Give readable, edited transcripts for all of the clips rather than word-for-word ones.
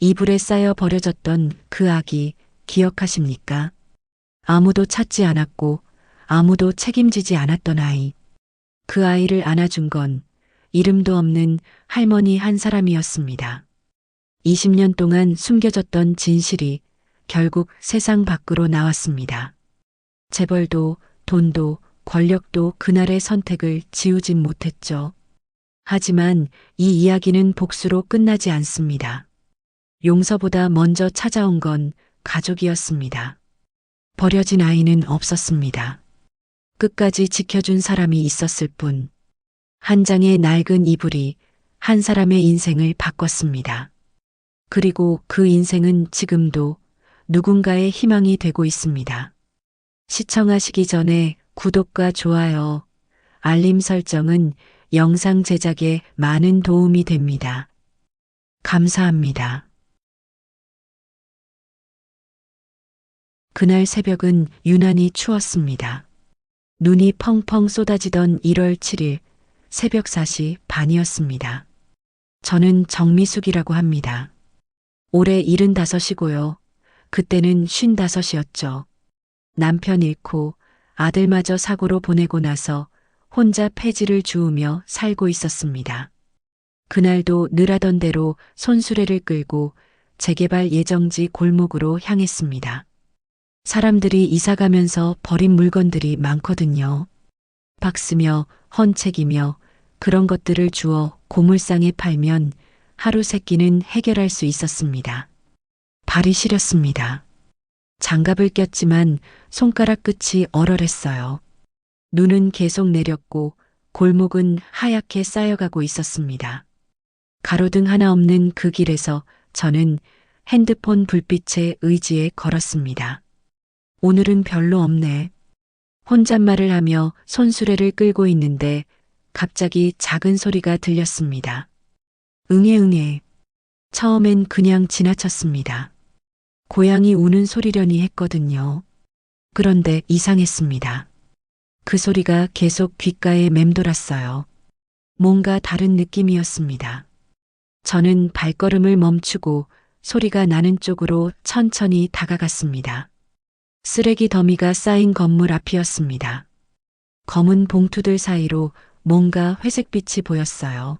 이불에 쌓여 버려졌던 그 아기 기억하십니까? 아무도 찾지 않았고 아무도 책임지지 않았던 아이. 그 아이를 안아준 건 이름도 없는 할머니 한 사람이었습니다. 20년 동안 숨겨졌던 진실이 결국 세상 밖으로 나왔습니다. 재벌도 돈도 권력도 그날의 선택을 지우진 못했죠. 하지만 이 이야기는 복수로 끝나지 않습니다. 용서보다 먼저 찾아온 건 가족이었습니다. 버려진 아이는 없었습니다. 끝까지 지켜준 사람이 있었을 뿐. 한 장의 낡은 이불이 한 사람의 인생을 바꿨습니다. 그리고 그 인생은 지금도 누군가의 희망이 되고 있습니다. 시청하시기 전에 구독과 좋아요, 알림 설정은 영상 제작에 많은 도움이 됩니다. 감사합니다. 그날 새벽은 유난히 추웠습니다. 눈이 펑펑 쏟아지던 1월 7일 새벽 4시 반이었습니다. 저는 정미숙이라고 합니다. 올해 75이고요. 그때는 55이었죠. 남편 잃고 아들마저 사고로 보내고 나서 혼자 폐지를 주우며 살고 있었습니다. 그날도 늘 하던 대로 손수레를 끌고 재개발 예정지 골목으로 향했습니다. 사람들이 이사가면서 버린 물건들이 많거든요. 박스며 헌책이며 그런 것들을 주워 고물상에 팔면 하루 세 끼는 해결할 수 있었습니다. 발이 시렸습니다. 장갑을 꼈지만 손가락 끝이 얼얼했어요. 눈은 계속 내렸고 골목은 하얗게 쌓여가고 있었습니다. 가로등 하나 없는 그 길에서 저는 핸드폰 불빛에 의지해 걸었습니다. 오늘은 별로 없네. 혼잣말을 하며 손수레를 끌고 있는데 갑자기 작은 소리가 들렸습니다. 응애응애. 처음엔 그냥 지나쳤습니다. 고양이 우는 소리려니 했거든요. 그런데 이상했습니다. 그 소리가 계속 귓가에 맴돌았어요. 뭔가 다른 느낌이었습니다. 저는 발걸음을 멈추고 소리가 나는 쪽으로 천천히 다가갔습니다. 쓰레기 더미가 쌓인 건물 앞이었습니다. 검은 봉투들 사이로 뭔가 회색빛이 보였어요.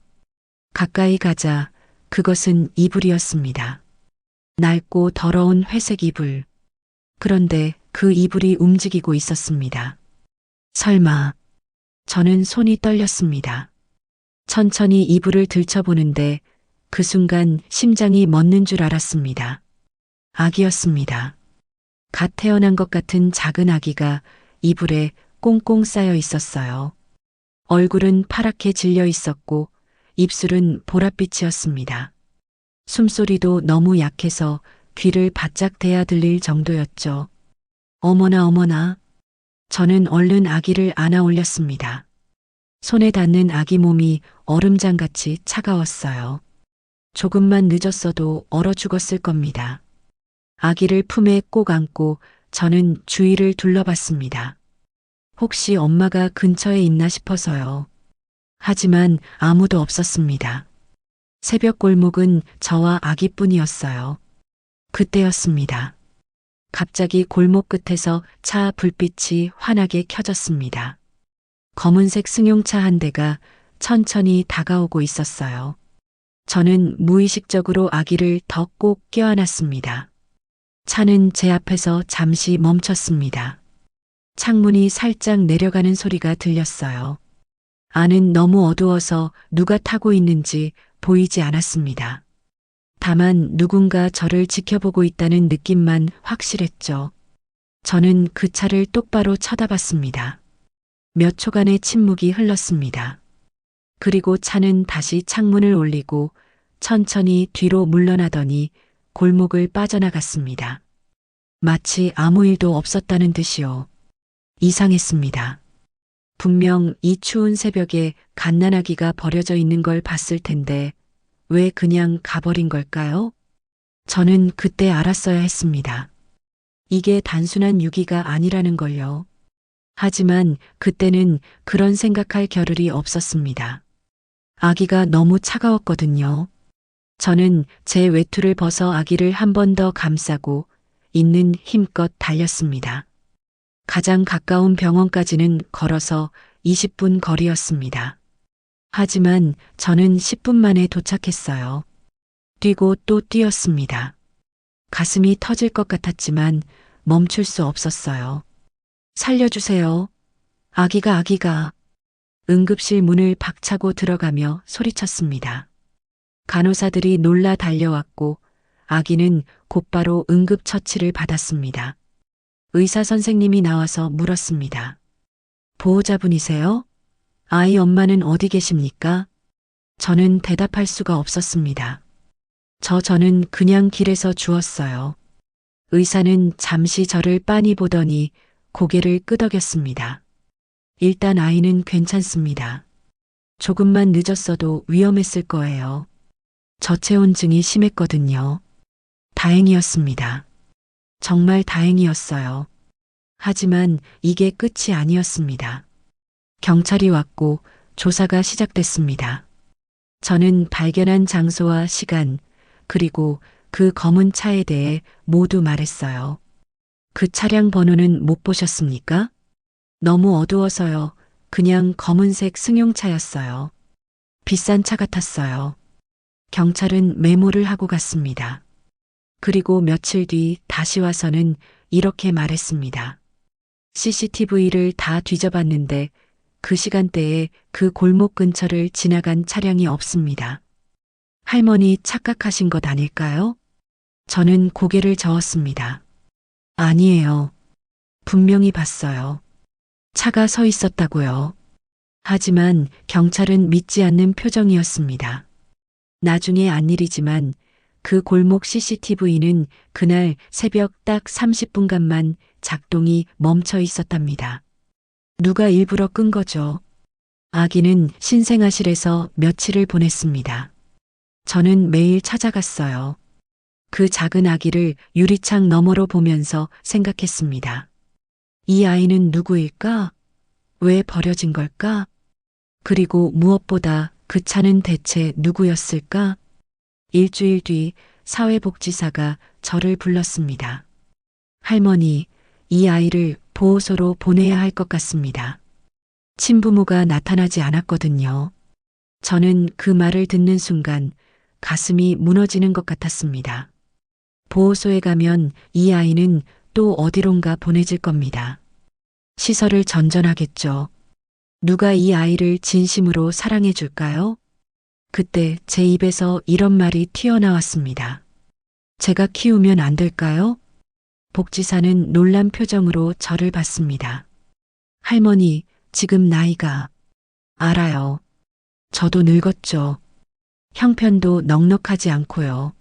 가까이 가자 그것은 이불이었습니다. 낡고 더러운 회색 이불. 그런데 그 이불이 움직이고 있었습니다. 설마. 저는 손이 떨렸습니다. 천천히 이불을 들춰보는데 그 순간 심장이 멎는 줄 알았습니다. 아기였습니다. 갓 태어난 것 같은 작은 아기가 이불에 꽁꽁 쌓여 있었어요. 얼굴은 파랗게 질려 있었고 입술은 보랏빛이었습니다. 숨소리도 너무 약해서 귀를 바짝 대야 들릴 정도였죠. 어머나 어머나. 저는 얼른 아기를 안아 올렸습니다. 손에 닿는 아기 몸이 얼음장같이 차가웠어요. 조금만 늦었어도 얼어 죽었을 겁니다. 아기를 품에 꼭 안고 저는 주위를 둘러봤습니다. 혹시 엄마가 근처에 있나 싶어서요. 하지만 아무도 없었습니다. 새벽 골목은 저와 아기뿐이었어요. 그때였습니다. 갑자기 골목 끝에서 차 불빛이 환하게 켜졌습니다. 검은색 승용차 한 대가 천천히 다가오고 있었어요. 저는 무의식적으로 아기를 더 꼭 껴안았습니다. 차는 제 앞에서 잠시 멈췄습니다. 창문이 살짝 내려가는 소리가 들렸어요. 안은 너무 어두워서 누가 타고 있는지 보이지 않았습니다. 다만 누군가 저를 지켜보고 있다는 느낌만 확실했죠. 저는 그 차를 똑바로 쳐다봤습니다. 몇 초간의 침묵이 흘렀습니다. 그리고 차는 다시 창문을 올리고 천천히 뒤로 물러나더니 골목을 빠져나갔습니다. 마치 아무 일도 없었다는 듯이요. 이상했습니다. 분명 이 추운 새벽에 갓난아기가 버려져 있는 걸 봤을 텐데 왜 그냥 가버린 걸까요? 저는 그때 알았어야 했습니다. 이게 단순한 유기가 아니라는 걸요. 하지만 그때는 그런 생각할 겨를이 없었습니다. 아기가 너무 차가웠거든요. 저는 제 외투를 벗어 아기를 한 번 더 감싸고 있는 힘껏 달렸습니다. 가장 가까운 병원까지는 걸어서 20분 거리였습니다. 하지만 저는 10분 만에 도착했어요. 뛰고 또 뛰었습니다. 가슴이 터질 것 같았지만 멈출 수 없었어요. 살려주세요. 아기가. 응급실 문을 박차고 들어가며 소리쳤습니다. 간호사들이 놀라 달려왔고 아기는 곧바로 응급처치를 받았습니다. 의사 선생님이 나와서 물었습니다. 보호자분이세요? 아이 엄마는 어디 계십니까? 저는 대답할 수가 없었습니다. 저는 그냥 길에서 주웠어요. 의사는 잠시 저를 빤히 보더니 고개를 끄덕였습니다. 일단 아이는 괜찮습니다. 조금만 늦었어도 위험했을 거예요. 저체온증이 심했거든요. 다행이었습니다. 정말 다행이었어요. 하지만 이게 끝이 아니었습니다. 경찰이 왔고 조사가 시작됐습니다. 저는 발견한 장소와 시간, 그리고 그 검은 차에 대해 모두 말했어요. 그 차량 번호는 못 보셨습니까? 너무 어두워서요. 그냥 검은색 승용차였어요. 비싼 차 같았어요. 경찰은 메모를 하고 갔습니다. 그리고 며칠 뒤 다시 와서는 이렇게 말했습니다. CCTV를 다 뒤져봤는데 그 시간대에 그 골목 근처를 지나간 차량이 없습니다. 할머니 착각하신 것 아닐까요? 저는 고개를 저었습니다. 아니에요. 분명히 봤어요. 차가 서 있었다고요. 하지만 경찰은 믿지 않는 표정이었습니다. 나중에 안 일이지만 그 골목 CCTV는 그날 새벽 딱 30분간만 작동이 멈춰 있었답니다. 누가 일부러 끈 거죠. 아기는 신생아실에서 며칠을 보냈습니다. 저는 매일 찾아갔어요. 그 작은 아기를 유리창 너머로 보면서 생각했습니다. 이 아이는 누구일까? 왜 버려진 걸까? 그리고 무엇보다 그 차는 대체 누구였을까? 일주일 뒤 사회복지사가 저를 불렀습니다. 할머니, 이 아이를 보호소로 보내야 할 것 같습니다. 친부모가 나타나지 않았거든요. 저는 그 말을 듣는 순간 가슴이 무너지는 것 같았습니다. 보호소에 가면 이 아이는 또 어디론가 보내질 겁니다. 시설을 전전하겠죠. 누가 이 아이를 진심으로 사랑해 줄까요? 그때 제 입에서 이런 말이 튀어나왔습니다. 제가 키우면 안 될까요? 복지사는 놀란 표정으로 저를 봤습니다. 할머니, 지금 나이가. 알아요. 저도 늙었죠. 형편도 넉넉하지 않고요.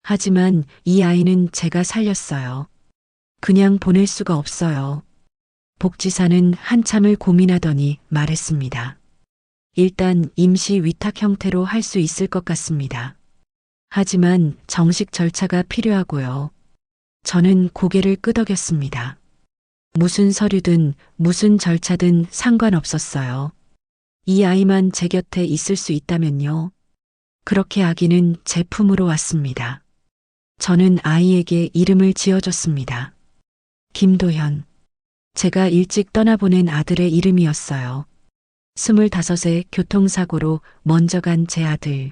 하지만 이 아이는 제가 살렸어요. 그냥 보낼 수가 없어요. 복지사는 한참을 고민하더니 말했습니다. 일단 임시 위탁 형태로 할 수 있을 것 같습니다. 하지만 정식 절차가 필요하고요. 저는 고개를 끄덕였습니다. 무슨 서류든 무슨 절차든 상관없었어요. 이 아이만 제 곁에 있을 수 있다면요. 그렇게 아기는 제 품으로 왔습니다. 저는 아이에게 이름을 지어줬습니다. 김도현. 제가 일찍 떠나보낸 아들의 이름이었어요. 25세 교통사고로 먼저 간 제 아들.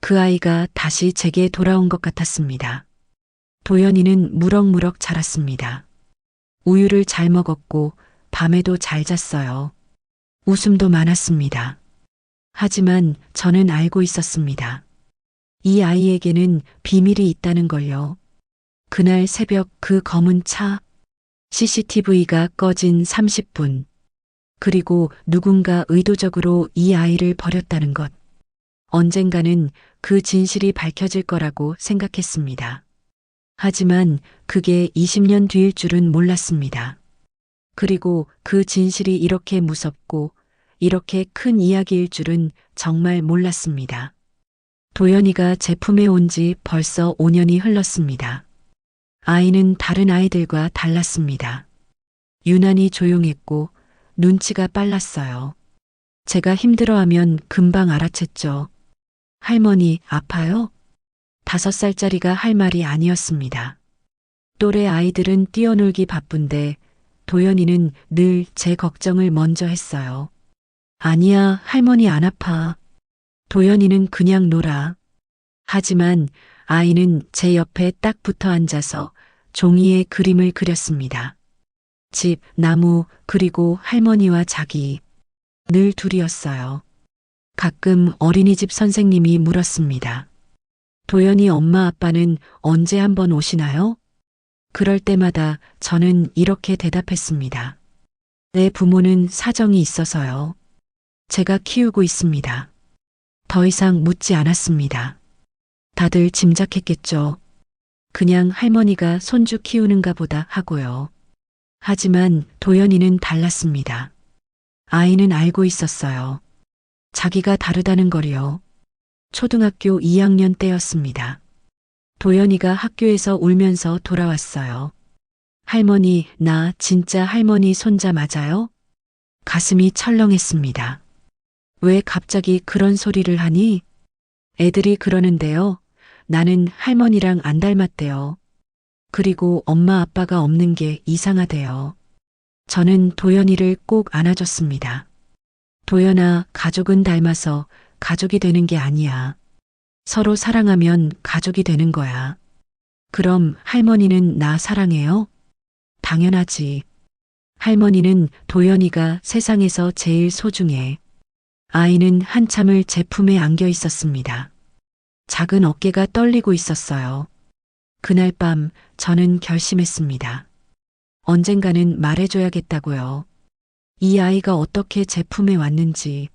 그 아이가 다시 제게 돌아온 것 같았습니다. 도연이는 무럭무럭 자랐습니다. 우유를 잘 먹었고 밤에도 잘 잤어요. 웃음도 많았습니다. 하지만 저는 알고 있었습니다. 이 아이에게는 비밀이 있다는 걸요. 그날 새벽 그 검은 차, CCTV가 꺼진 30분, 그리고 누군가 의도적으로 이 아이를 버렸다는 것. 언젠가는 그 진실이 밝혀질 거라고 생각했습니다. 하지만 그게 20년 뒤일 줄은 몰랐습니다. 그리고 그 진실이 이렇게 무섭고 이렇게 큰 이야기일 줄은 정말 몰랐습니다. 도연이가 제 품에 온 지 벌써 5년이 흘렀습니다. 아이는 다른 아이들과 달랐습니다. 유난히 조용했고 눈치가 빨랐어요. 제가 힘들어하면 금방 알아챘죠. 할머니, 아파요? 5살짜리가 할 말이 아니었습니다. 또래 아이들은 뛰어놀기 바쁜데 도연이는 늘 제 걱정을 먼저 했어요. 아니야, 할머니 안 아파. 도연이는 그냥 놀아. 하지만 아이는 제 옆에 딱 붙어 앉아서 종이에 그림을 그렸습니다. 집, 나무, 그리고 할머니와 자기. 늘 둘이었어요. 가끔 어린이집 선생님이 물었습니다. 도연이 엄마 아빠는 언제 한번 오시나요? 그럴 때마다 저는 이렇게 대답했습니다. 내 부모는 사정이 있어서요. 제가 키우고 있습니다. 더 이상 묻지 않았습니다. 다들 짐작했겠죠. 그냥 할머니가 손주 키우는가 보다 하고요. 하지만 도연이는 달랐습니다. 아이는 알고 있었어요. 자기가 다르다는 걸요. 초등학교 2학년 때였습니다. 도연이가 학교에서 울면서 돌아왔어요. 할머니, 나 진짜 할머니 손자 맞아요? 가슴이 철렁했습니다. 왜 갑자기 그런 소리를 하니? 애들이 그러는데요. 나는 할머니랑 안 닮았대요. 그리고 엄마 아빠가 없는 게 이상하대요. 저는 도연이를 꼭 안아줬습니다. 도연아, 가족은 닮아서 가족이 되는 게 아니야. 서로 사랑하면 가족이 되는 거야. 그럼 할머니는 나 사랑해요? 당연하지. 할머니는 도연이가 세상에서 제일 소중해. 아이는 한참을 제 품에 안겨 있었습니다. 작은 어깨가 떨리고 있었어요. 그날 밤 저는 결심했습니다. 언젠가는 말해줘야겠다고요. 이 아이가 어떻게 제 품에 왔는지.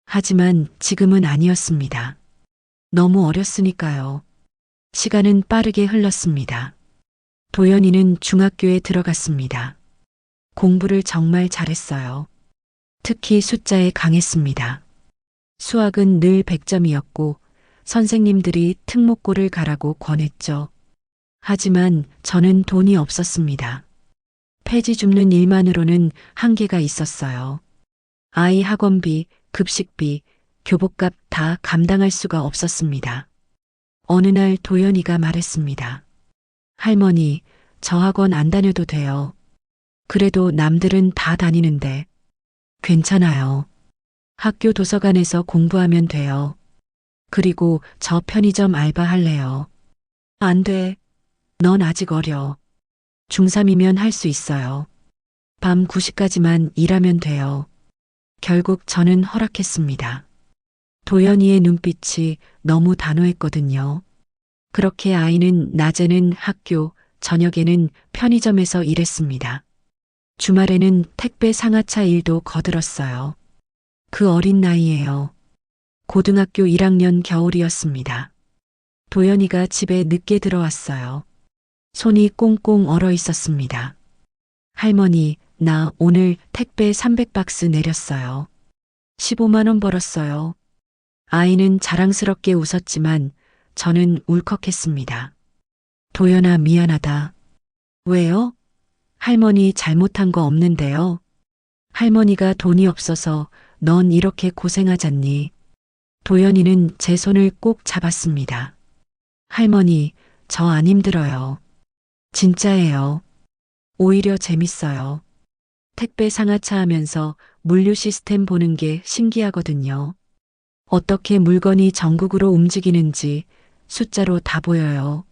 하지만 지금은 아니었습니다. 너무 어렸으니까요. 시간은 빠르게 흘렀습니다. 도연이는 중학교에 들어갔습니다. 공부를 정말 잘했어요. 특히 숫자에 강했습니다. 수학은 늘 100점이었고 선생님들이 특목고를 가라고 권했죠. 하지만 저는 돈이 없었습니다. 폐지 줍는 일만으로는 한계가 있었어요. 아이 학원비, 급식비, 교복값 다 감당할 수가 없었습니다. 어느 날 도연이가 말했습니다. 할머니, 저 학원 안 다녀도 돼요. 그래도 남들은 다 다니는데. 괜찮아요. 학교 도서관에서 공부하면 돼요. 그리고 저 편의점 알바할래요. 안 돼. 넌 아직 어려. 중3이면 할 수 있어요. 밤 9시까지만 일하면 돼요. 결국 저는 허락했습니다. 도연이의 눈빛이 너무 단호했거든요. 그렇게 아이는 낮에는 학교, 저녁에는 편의점에서 일했습니다. 주말에는 택배 상하차 일도 거들었어요. 그 어린 나이에요. 고등학교 1학년 겨울이었습니다. 도연이가 집에 늦게 들어왔어요. 손이 꽁꽁 얼어 있었습니다. 할머니, 나 오늘 택배 300박스 내렸어요. 15만 원 벌었어요. 아이는 자랑스럽게 웃었지만 저는 울컥했습니다. 도연아, 미안하다. 왜요? 할머니 잘못한 거 없는데요. 할머니가 돈이 없어서 넌 이렇게 고생하잖니. 도연이는 제 손을 꼭 잡았습니다. 할머니, 저 안 힘들어요. 진짜예요. 오히려 재밌어요. 택배 상하차 하면서 물류 시스템 보는 게 신기하거든요. 어떻게 물건이 전국으로 움직이는지 숫자로 다 보여요.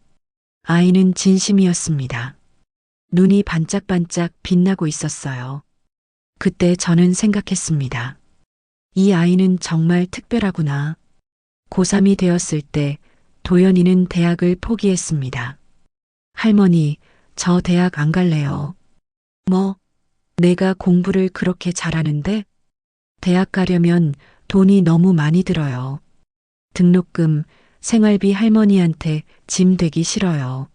아이는 진심이었습니다. 눈이 반짝반짝 빛나고 있었어요. 그때 저는 생각했습니다. 이 아이는 정말 특별하구나. 고3이 되었을 때 도연이는 대학을 포기했습니다. 할머니, 저 대학 안 갈래요. 뭐? 내가 공부를 그렇게 잘하는데? 대학 가려면 돈이 너무 많이 들어요. 등록금, 생활비 할머니한테 짐 되기 싫어요.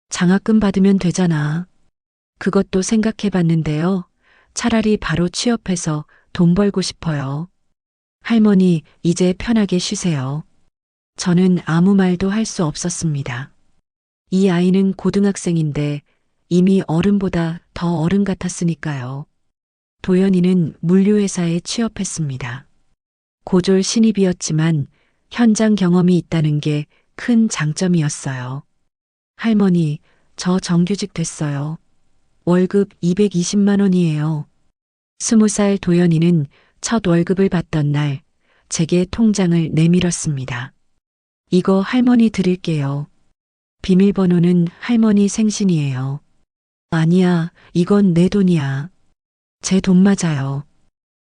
장학금 받으면 되잖아. 그것도 생각해 봤는데요. 차라리 바로 취업해서 돈 벌고 싶어요. 할머니, 이제 편하게 쉬세요. 저는 아무 말도 할 수 없었습니다. 이 아이는 고등학생인데 이미 어른보다 더 어른 같았으니까요. 도연이는 물류회사에 취업했습니다. 고졸 신입이었지만 현장 경험이 있다는 게 큰 장점이었어요. 할머니, 저 정규직 됐어요. 월급 220만 원이에요. 20살 도연이는 첫 월급을 받던 날 제게 통장을 내밀었습니다. 이거 할머니 드릴게요. 비밀번호는 할머니 생신이에요. 아니야, 이건 내 돈이야. 제 돈 맞아요.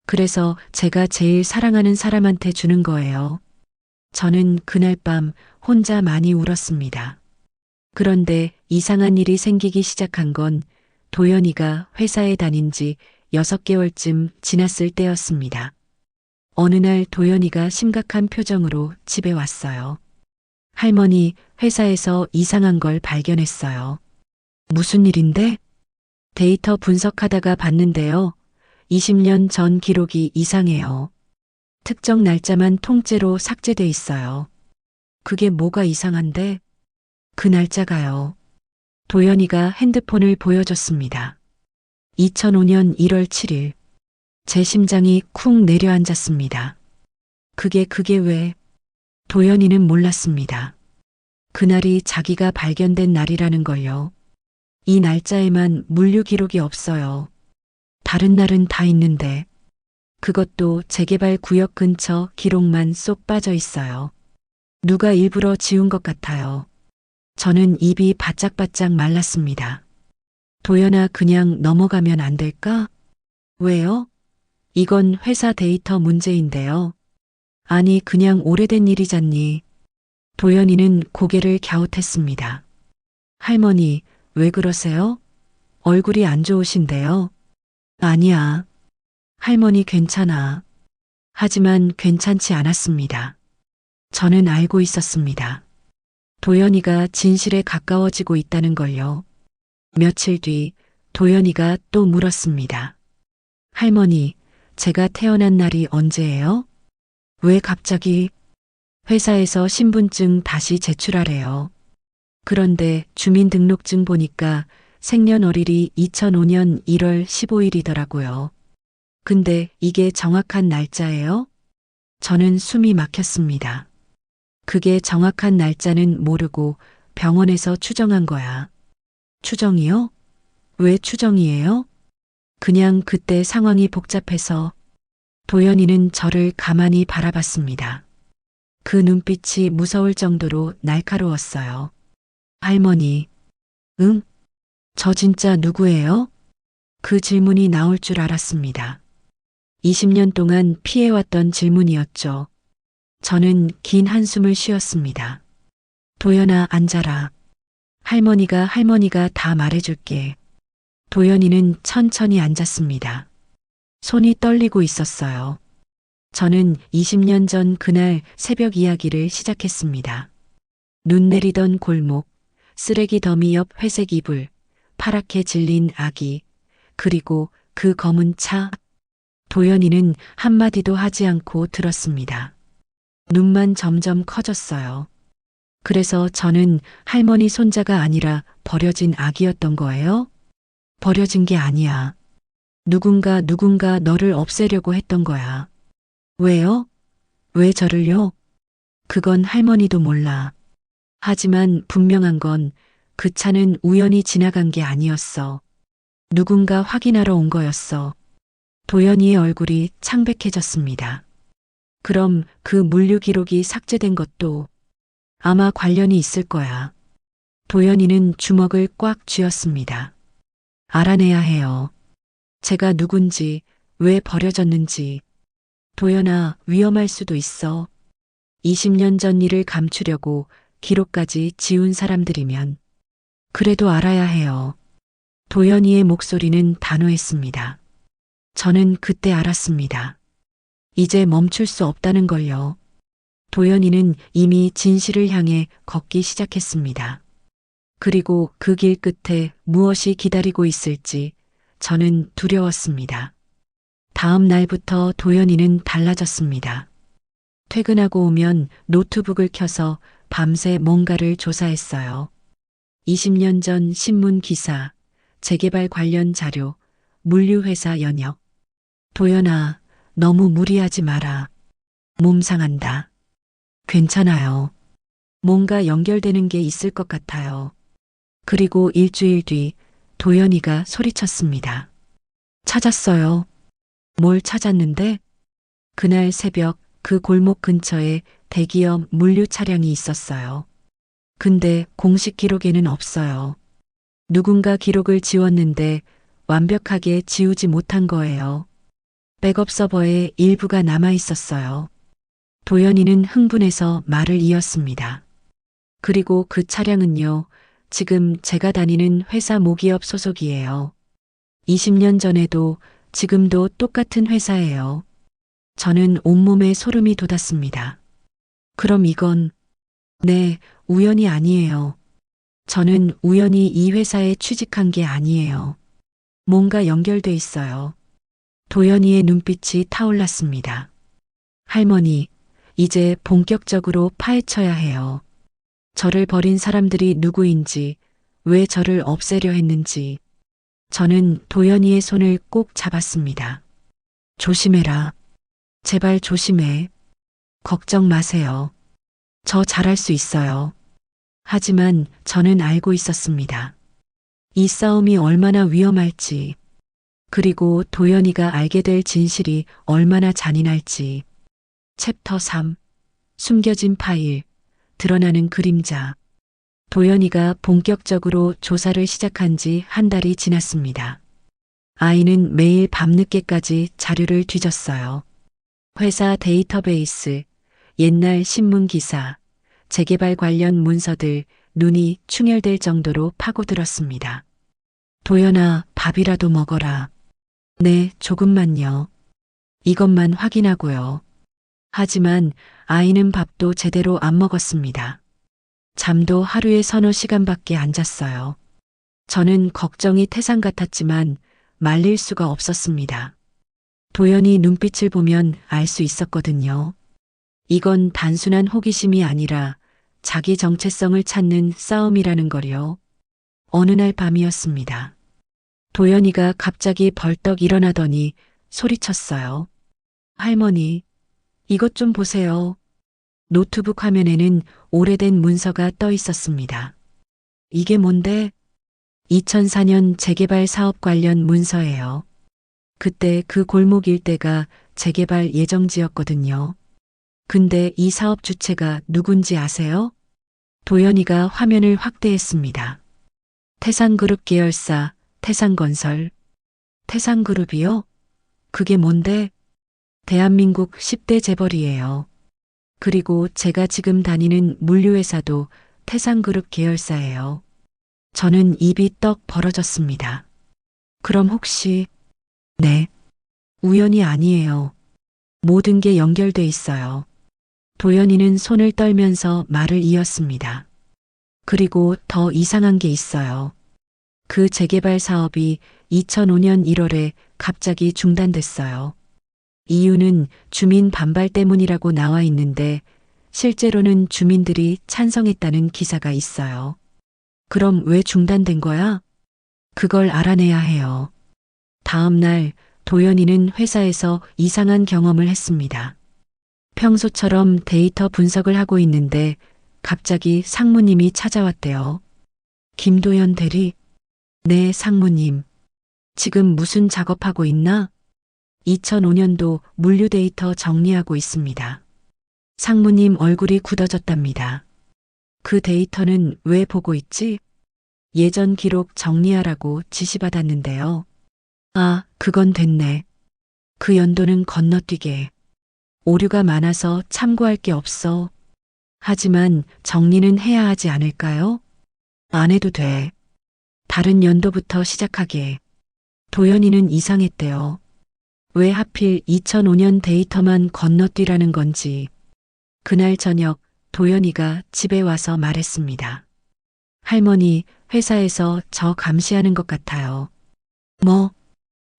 그래서 제가 제일 사랑하는 사람한테 주는 거예요. 저는 그날 밤 혼자 많이 울었습니다. 그런데 이상한 일이 생기기 시작한 건 도연이가 회사에 다닌 지 6개월쯤 지났을 때였습니다. 어느 날 도연이가 심각한 표정으로 집에 왔어요. 할머니, 회사에서 이상한 걸 발견했어요. 무슨 일인데? 데이터 분석하다가 봤는데요. 20년 전 기록이 이상해요. 특정 날짜만 통째로 삭제돼 있어요. 그게 뭐가 이상한데? 그 날짜가요. 도연이가 핸드폰을 보여줬습니다. 2005년 1월 7일. 제 심장이 쿵 내려앉았습니다. 그게 왜? 도연이는 몰랐습니다. 그날이 자기가 발견된 날이라는 걸요. 이 날짜에만 물류 기록이 없어요. 다른 날은 다 있는데 그것도 재개발 구역 근처 기록만 쏙 빠져 있어요. 누가 일부러 지운 것 같아요. 저는 입이 바짝바짝 말랐습니다. 도연아, 그냥 넘어가면 안 될까? 왜요? 이건 회사 데이터 문제인데요. 아니, 그냥 오래된 일이잖니. 도연이는 고개를 갸웃했습니다. 할머니, 왜 그러세요? 얼굴이 안 좋으신데요. 아니야. 할머니 괜찮아. 하지만 괜찮지 않았습니다. 저는 알고 있었습니다. 도연이가 진실에 가까워지고 있다는 걸요. 며칠 뒤 도연이가 또 물었습니다. 할머니, 제가 태어난 날이 언제예요? 왜 갑자기? 회사에서 신분증 다시 제출하래요. 그런데 주민등록증 보니까 생년월일이 2005년 1월 15일이더라고요. 근데 이게 정확한 날짜예요? 저는 숨이 막혔습니다. 그게 정확한 날짜는 모르고 병원에서 추정한 거야. 추정이요? 왜 추정이에요? 그냥 그때 상황이 복잡해서. 도연이는 저를 가만히 바라봤습니다. 그 눈빛이 무서울 정도로 날카로웠어요. 할머니, 응? 저 진짜 누구예요? 그 질문이 나올 줄 알았습니다. 20년 동안 피해왔던 질문이었죠. 저는 긴 한숨을 쉬었습니다. 도연아, 앉아라. 할머니가 다 말해줄게. 도연이는 천천히 앉았습니다. 손이 떨리고 있었어요. 저는 20년 전 그날 새벽 이야기를 시작했습니다. 눈 내리던 골목, 쓰레기 더미 옆 회색 이불, 파랗게 질린 아기, 그리고 그 검은 차. 도연이는 한마디도 하지 않고 들었습니다. 눈만 점점 커졌어요. 그래서 저는 할머니 손자가 아니라 버려진 아기였던 거예요? 버려진 게 아니야. 누군가 너를 없애려고 했던 거야. 왜요? 왜 저를요? 그건 할머니도 몰라. 하지만 분명한 건 그 차는 우연히 지나간 게 아니었어. 누군가 확인하러 온 거였어. 도연이의 얼굴이 창백해졌습니다. 그럼 그 물류 기록이 삭제된 것도 아마 관련이 있을 거야. 도연이는 주먹을 꽉 쥐었습니다. 알아내야 해요. 제가 누군지, 왜 버려졌는지. 도연아, 위험할 수도 있어. 20년 전 일을 감추려고 기록까지 지운 사람들이면. 그래도 알아야 해요. 도연이의 목소리는 단호했습니다. 저는 그때 알았습니다. 이제 멈출 수 없다는 걸요. 도연이는 이미 진실을 향해 걷기 시작했습니다. 그리고 그 길 끝에 무엇이 기다리고 있을지 저는 두려웠습니다. 다음 날부터 도연이는 달라졌습니다. 퇴근하고 오면 노트북을 켜서 밤새 뭔가를 조사했어요. 20년 전 신문 기사, 재개발 관련 자료, 물류회사 연역. 도연아, 너무 무리하지 마라. 몸 상한다. 괜찮아요. 뭔가 연결되는 게 있을 것 같아요. 그리고 일주일 뒤 도연이가 소리쳤습니다. 찾았어요. 뭘 찾았는데? 그날 새벽 그 골목 근처에 대기업 물류 차량이 있었어요. 근데 공식 기록에는 없어요. 누군가 기록을 지웠는데 완벽하게 지우지 못한 거예요. 백업 서버에 일부가 남아 있었어요. 도연이는 흥분해서 말을 이었습니다. 그리고 그 차량은요, 지금 제가 다니는 회사 모기업 소속이에요. 20년 전에도 지금도 똑같은 회사예요. 저는 온몸에 소름이 돋았습니다. 그럼 이건, 네, 우연이 아니에요. 저는 우연히 이 회사에 취직한 게 아니에요. 뭔가 연결돼 있어요. 도연이의 눈빛이 타올랐습니다. 할머니, 이제 본격적으로 파헤쳐야 해요. 저를 버린 사람들이 누구인지, 왜 저를 없애려 했는지. 저는 도연이의 손을 꼭 잡았습니다. 조심해라. 제발 조심해. 걱정 마세요. 저 잘할 수 있어요. 하지만 저는 알고 있었습니다. 이 싸움이 얼마나 위험할지, 그리고 도연이가 알게 될 진실이 얼마나 잔인할지. 챕터 3. 숨겨진 파일, 드러나는 그림자. 도연이가 본격적으로 조사를 시작한 지 한 달이 지났습니다. 아이는 매일 밤늦게까지 자료를 뒤졌어요. 회사 데이터베이스, 옛날 신문 기사, 재개발 관련 문서들, 눈이 충혈될 정도로 파고들었습니다. 도연아, 밥이라도 먹어라. 네, 조금만요. 이것만 확인하고요. 하지만 아이는 밥도 제대로 안 먹었습니다. 잠도 하루에 서너 시간밖에 안 잤어요. 저는 걱정이 태산 같았지만 말릴 수가 없었습니다. 도연이 눈빛을 보면 알 수 있었거든요. 이건 단순한 호기심이 아니라 자기 정체성을 찾는 싸움이라는 거요. 어느 날 밤이었습니다. 도연이가 갑자기 벌떡 일어나더니 소리쳤어요. 할머니, 이것 좀 보세요. 노트북 화면에는 오래된 문서가 떠 있었습니다. 이게 뭔데? 2004년 재개발 사업 관련 문서예요. 그때 그 골목 일대가 재개발 예정지였거든요. 근데 이 사업 주체가 누군지 아세요? 도연이가 화면을 확대했습니다. 태산그룹 계열사, 태산건설. 태산그룹이요? 그게 뭔데? 대한민국 10대 재벌이에요. 그리고 제가 지금 다니는 물류회사도 태산그룹 계열사예요. 저는 입이 떡 벌어졌습니다. 그럼 혹시, 네, 우연이 아니에요. 모든 게 연결돼 있어요. 도연이는 손을 떨면서 말을 이었습니다. 그리고 더 이상한 게 있어요. 그 재개발 사업이 2005년 1월에 갑자기 중단됐어요. 이유는 주민 반발 때문이라고 나와 있는데 실제로는 주민들이 찬성했다는 기사가 있어요. 그럼 왜 중단된 거야? 그걸 알아내야 해요. 다음 날 도연이는 회사에서 이상한 경험을 했습니다. 평소처럼 데이터 분석을 하고 있는데 갑자기 상무님이 찾아왔대요. 김도연 대리? 네, 상무님. 지금 무슨 작업하고 있나? 2005년도 물류 데이터 정리하고 있습니다. 상무님 얼굴이 굳어졌답니다. 그 데이터는 왜 보고 있지? 예전 기록 정리하라고 지시받았는데요. 아, 그건 됐네. 그 연도는 건너뛰게. 오류가 많아서 참고할 게 없어. 하지만 정리는 해야 하지 않을까요? 안 해도 돼. 다른 연도부터 시작하게. 도연이는 이상했대요. 왜 하필 2005년 데이터만 건너뛰라는 건지. 그날 저녁 도연이가 집에 와서 말했습니다. 할머니, 회사에서 저 감시하는 것 같아요. 뭐?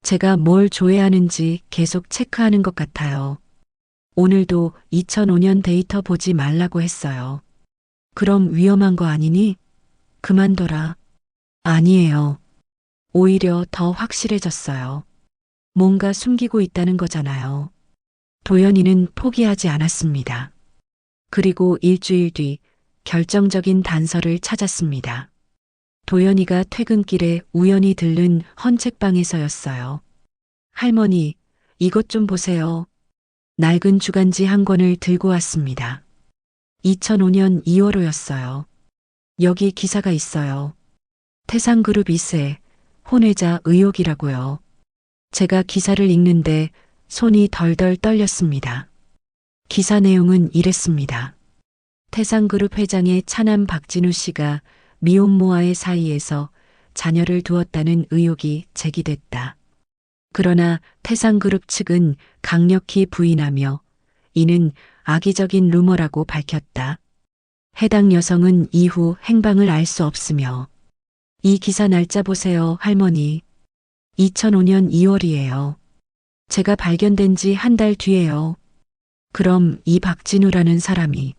제가 뭘 조회하는지 계속 체크하는 것 같아요. 오늘도 2005년 데이터 보지 말라고 했어요. 그럼 위험한 거 아니니? 그만둬라. 아니에요. 오히려 더 확실해졌어요. 뭔가 숨기고 있다는 거잖아요. 도연이는 포기하지 않았습니다. 그리고 일주일 뒤 결정적인 단서를 찾았습니다. 도연이가 퇴근길에 우연히 들른 헌책방에서였어요. 할머니, 이것 좀 보세요. 낡은 주간지 한 권을 들고 왔습니다. 2005년 2월호였어요. 여기 기사가 있어요. 태상그룹 2세, 혼외자 의혹이라고요. 제가 기사를 읽는데 손이 덜덜 떨렸습니다. 기사 내용은 이랬습니다. 태상그룹 회장의 차남 박진우 씨가 미혼모와의 사이에서 자녀를 두었다는 의혹이 제기됐다. 그러나 태상그룹 측은 강력히 부인하며 이는 악의적인 루머라고 밝혔다. 해당 여성은 이후 행방을 알 수 없으며 이 기사 날짜 보세요, 할머니. 2005년 2월이에요. 제가 발견된 지 한 달 뒤에요. 그럼 이 박진우라는 사람이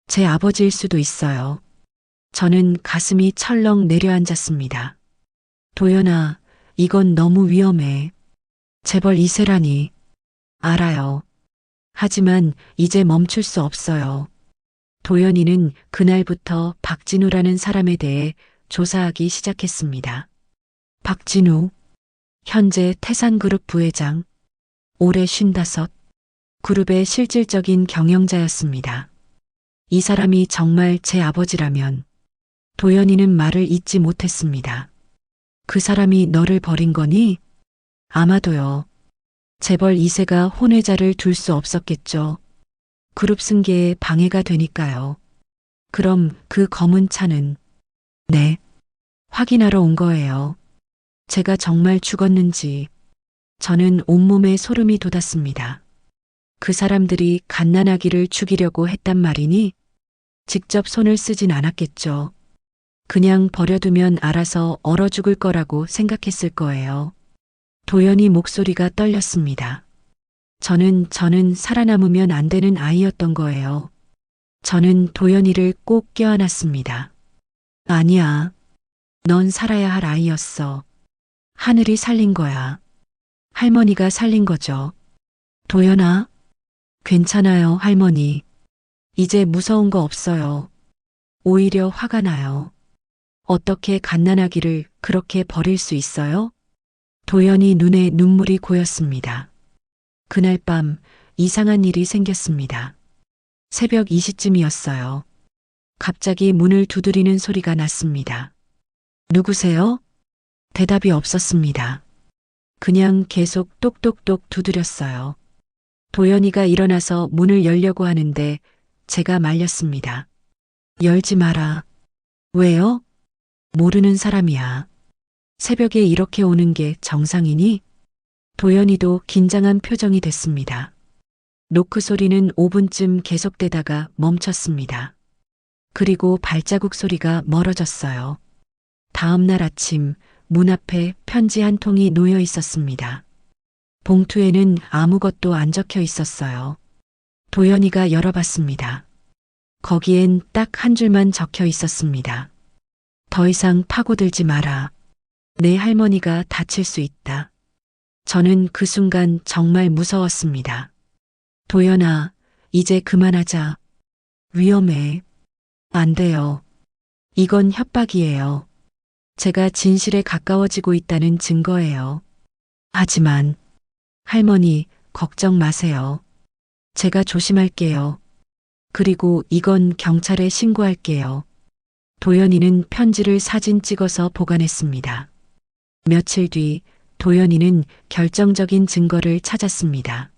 제 아버지일 수도 있어요. 저는 가슴이 철렁 내려앉았습니다. 도연아, 이건 너무 위험해. 재벌 2세라니. 알아요. 하지만 이제 멈출 수 없어요. 도연이는 그날부터 박진우라는 사람에 대해 조사하기 시작했습니다. 박진우, 현재 태산그룹 부회장, 올해 55, 그룹의 실질적인 경영자였습니다. 이 사람이 정말 제 아버지라면 도연이는 말을 잇지 못했습니다. 그 사람이 너를 버린 거니? 아마도요. 재벌 2세가 혼외자를 둘 수 없었겠죠. 그룹 승계에 방해가 되니까요. 그럼 그 검은 차는? 네. 확인하러 온 거예요. 제가 정말 죽었는지. 저는 온몸에 소름이 돋았습니다. 그 사람들이 갓난아기를 죽이려고 했단 말이니? 직접 손을 쓰진 않았겠죠. 그냥 버려두면 알아서 얼어 죽을 거라고 생각했을 거예요. 도연이 목소리가 떨렸습니다. 저는 살아남으면 안 되는 아이였던 거예요. 저는 도연이를 꼭 껴안았습니다. 아니야. 넌 살아야 할 아이였어. 하늘이 살린 거야. 할머니가 살린 거죠. 도연아, 괜찮아요, 할머니. 이제 무서운 거 없어요. 오히려 화가 나요. 어떻게 갓난아기를 그렇게 버릴 수 있어요? 도연이 눈에 눈물이 고였습니다. 그날 밤 이상한 일이 생겼습니다. 새벽 2시쯤이었어요. 갑자기 문을 두드리는 소리가 났습니다. 누구세요? 대답이 없었습니다. 그냥 계속 똑똑똑 두드렸어요. 도연이가 일어나서 문을 열려고 하는데 제가 말렸습니다. 열지 마라. 왜요? 모르는 사람이야. 새벽에 이렇게 오는 게 정상이니? 도연이도 긴장한 표정이 됐습니다. 노크 소리는 5분쯤 계속되다가 멈췄습니다. 그리고 발자국 소리가 멀어졌어요. 다음 날 아침 문 앞에 편지 한 통이 놓여 있었습니다. 봉투에는 아무것도 안 적혀 있었어요. 도연이가 열어봤습니다. 거기엔 딱 한 줄만 적혀 있었습니다. 더 이상 파고들지 마라. 내 할머니가 다칠 수 있다. 저는 그 순간 정말 무서웠습니다. 도연아, 이제 그만하자. 위험해. 안 돼요. 이건 협박이에요. 제가 진실에 가까워지고 있다는 증거예요. 하지만 할머니, 걱정 마세요. 제가 조심할게요. 그리고 이건 경찰에 신고할게요. 도연이는 편지를 사진 찍어서 보관했습니다. 며칠 뒤 도연이는 결정적인 증거를 찾았습니다.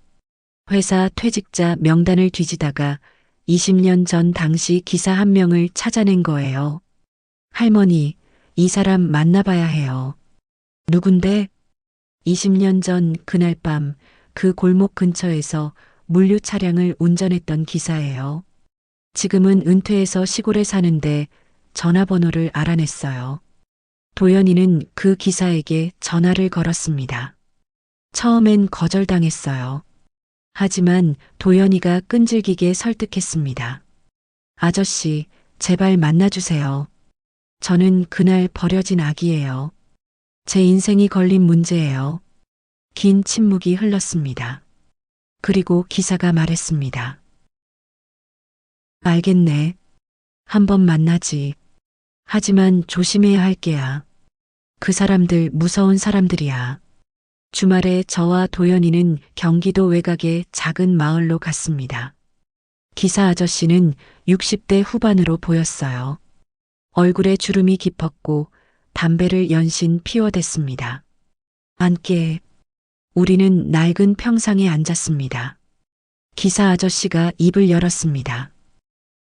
회사 퇴직자 명단을 뒤지다가 20년 전 당시 기사 한 명을 찾아낸 거예요. 할머니, 이 사람 만나봐야 해요. 누군데? 20년 전 그날 밤 그 골목 근처에서 물류 차량을 운전했던 기사예요. 지금은 은퇴해서 시골에 사는데 전화번호를 알아냈어요. 도연이는 그 기사에게 전화를 걸었습니다. 처음엔 거절당했어요. 하지만 도연이가 끈질기게 설득했습니다. 아저씨, 제발 만나주세요. 저는 그날 버려진 아기예요. 제 인생이 걸린 문제예요. 긴 침묵이 흘렀습니다. 그리고 기사가 말했습니다. 알겠네. 한번 만나지. 하지만 조심해야 할 게야. 그 사람들 무서운 사람들이야. 주말에 저와 도연이는 경기도 외곽의 작은 마을로 갔습니다. 기사 아저씨는 60대 후반으로 보였어요. 얼굴에 주름이 깊었고 담배를 연신 피워댔습니다. 앉게. 우리는 낡은 평상에 앉았습니다. 기사 아저씨가 입을 열었습니다.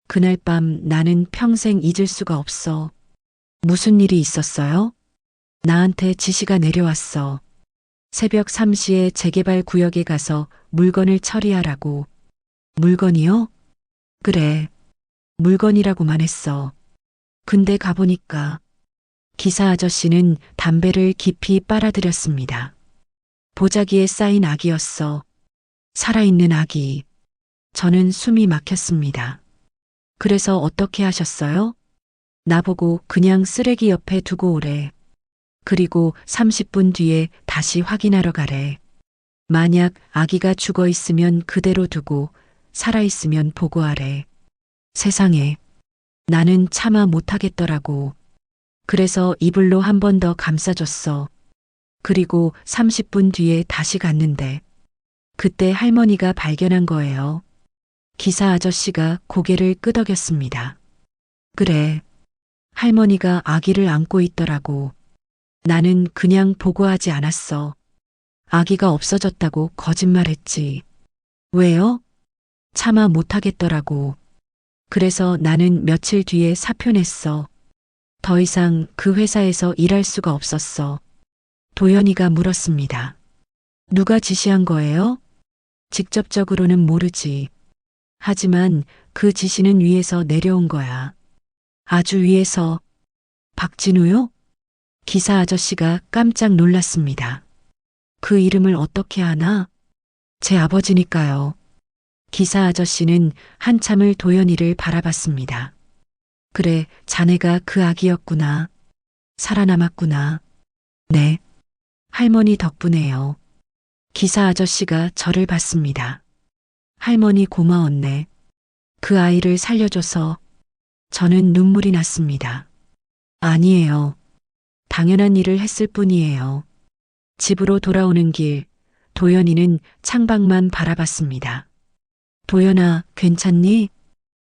그날 밤 나는 평생 잊을 수가 없어. 무슨 일이 있었어요? 나한테 지시가 내려왔어. 새벽 3시에 재개발 구역에 가서 물건을 처리하라고. 물건이요? 그래. 물건이라고만 했어. 근데 가보니까 기사 아저씨는 담배를 깊이 빨아들였습니다. 보자기에 쌓인 악이었어. 살아있는 악이. 저는 숨이 막혔습니다. 그래서 어떻게 하셨어요? 나보고 그냥 쓰레기 옆에 두고 오래. 그리고 30분 뒤에 다시 확인하러 가래. 만약 아기가 죽어 있으면 그대로 두고 살아 있으면 보고하래. 세상에. 나는 참아 못하겠더라고. 그래서 이불로 한 번 더 감싸줬어. 그리고 30분 뒤에 다시 갔는데 그때 할머니가 발견한 거예요. 기사 아저씨가 고개를 끄덕였습니다. 그래. 할머니가 아기를 안고 있더라고. 나는 그냥 보고하지 않았어. 아기가 없어졌다고 거짓말했지. 왜요? 차마 못하겠더라고. 그래서 나는 며칠 뒤에 사표 냈어. 더 이상 그 회사에서 일할 수가 없었어. 도연이가 물었습니다. 누가 지시한 거예요? 직접적으로는 모르지. 하지만 그 지시는 위에서 내려온 거야. 아주 위에서. 박진우요? 기사 아저씨가 깜짝 놀랐습니다. 그 이름을 어떻게 아나? 제 아버지니까요. 기사 아저씨는 한참을 도연이를 바라봤습니다. 그래, 자네가 그 아기였구나. 살아남았구나. 네. 할머니 덕분에요. 기사 아저씨가 저를 봤습니다. 할머니 고마웠네. 그 아이를 살려줘서. 저는 눈물이 났습니다. 아니에요. 당연한 일을 했을 뿐이에요. 집으로 돌아오는 길, 도연이는 창밖만 바라봤습니다. 도연아, 괜찮니?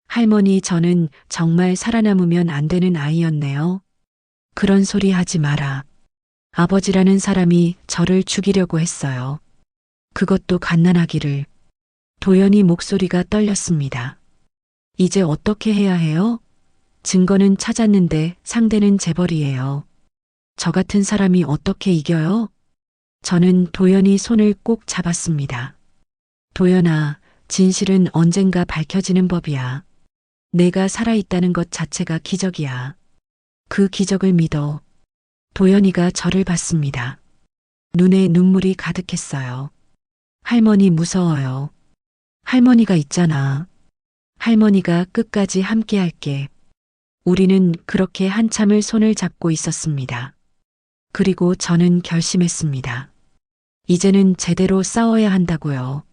할머니, 저는 정말 살아남으면 안 되는 아이였네요. 그런 소리 하지 마라. 아버지라는 사람이 저를 죽이려고 했어요. 그것도 갓난아기를. 도연이 목소리가 떨렸습니다. 이제 어떻게 해야 해요? 증거는 찾았는데 상대는 재벌이에요. 저 같은 사람이 어떻게 이겨요? 저는 도연이 손을 꼭 잡았습니다. 도연아, 진실은 언젠가 밝혀지는 법이야. 내가 살아있다는 것 자체가 기적이야. 그 기적을 믿어. 도연이가 저를 봤습니다. 눈에 눈물이 가득했어요. 할머니 무서워요. 할머니가 있잖아. 할머니가 끝까지 함께 할게. 우리는 그렇게 한참을 손을 잡고 있었습니다. 그리고 저는 결심했습니다. 이제는 제대로 싸워야 한다고요.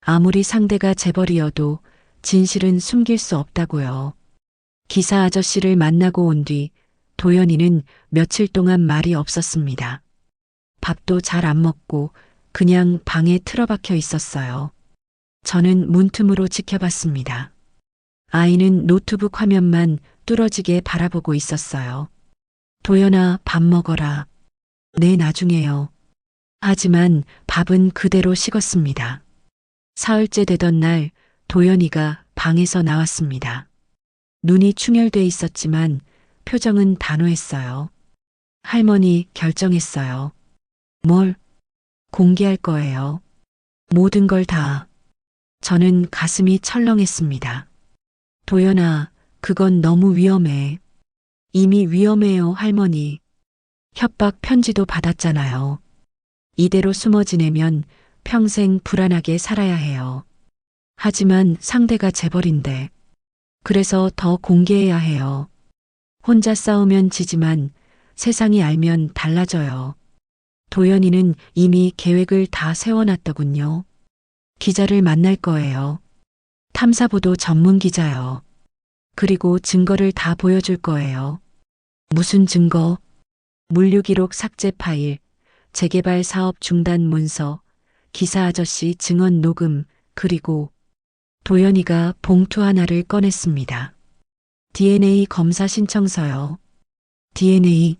아무리 상대가 재벌이어도 진실은 숨길 수 없다고요. 기사 아저씨를 만나고 온 뒤 도연이는 며칠 동안 말이 없었습니다. 밥도 잘 안 먹고 그냥 방에 틀어박혀 있었어요. 저는 문틈으로 지켜봤습니다. 아이는 노트북 화면만 뚫어지게 바라보고 있었어요. 도연아, 밥 먹어라. 네, 나중에요. 하지만 밥은 그대로 식었습니다. 사흘째 되던 날 도연이가 방에서 나왔습니다. 눈이 충혈돼 있었지만 표정은 단호했어요. 할머니, 결정했어요. 뭘? 공개할 거예요. 모든 걸 다. 저는 가슴이 철렁했습니다. 도연아, 그건 너무 위험해. 이미 위험해요, 할머니. 협박 편지도 받았잖아요. 이대로 숨어 지내면 평생 불안하게 살아야 해요. 하지만 상대가 재벌인데. 그래서 더 공개해야 해요. 혼자 싸우면 지지만 세상이 알면 달라져요. 도연이는 이미 계획을 다 세워놨더군요. 기자를 만날 거예요. 탐사보도 전문 기자요. 그리고 증거를 다 보여줄 거예요. 무슨 증거? 물류기록 삭제 파일, 재개발 사업 중단 문서, 기사 아저씨 증언 녹음, 그리고 도연이가 봉투 하나를 꺼냈습니다. DNA 검사 신청서요. DNA?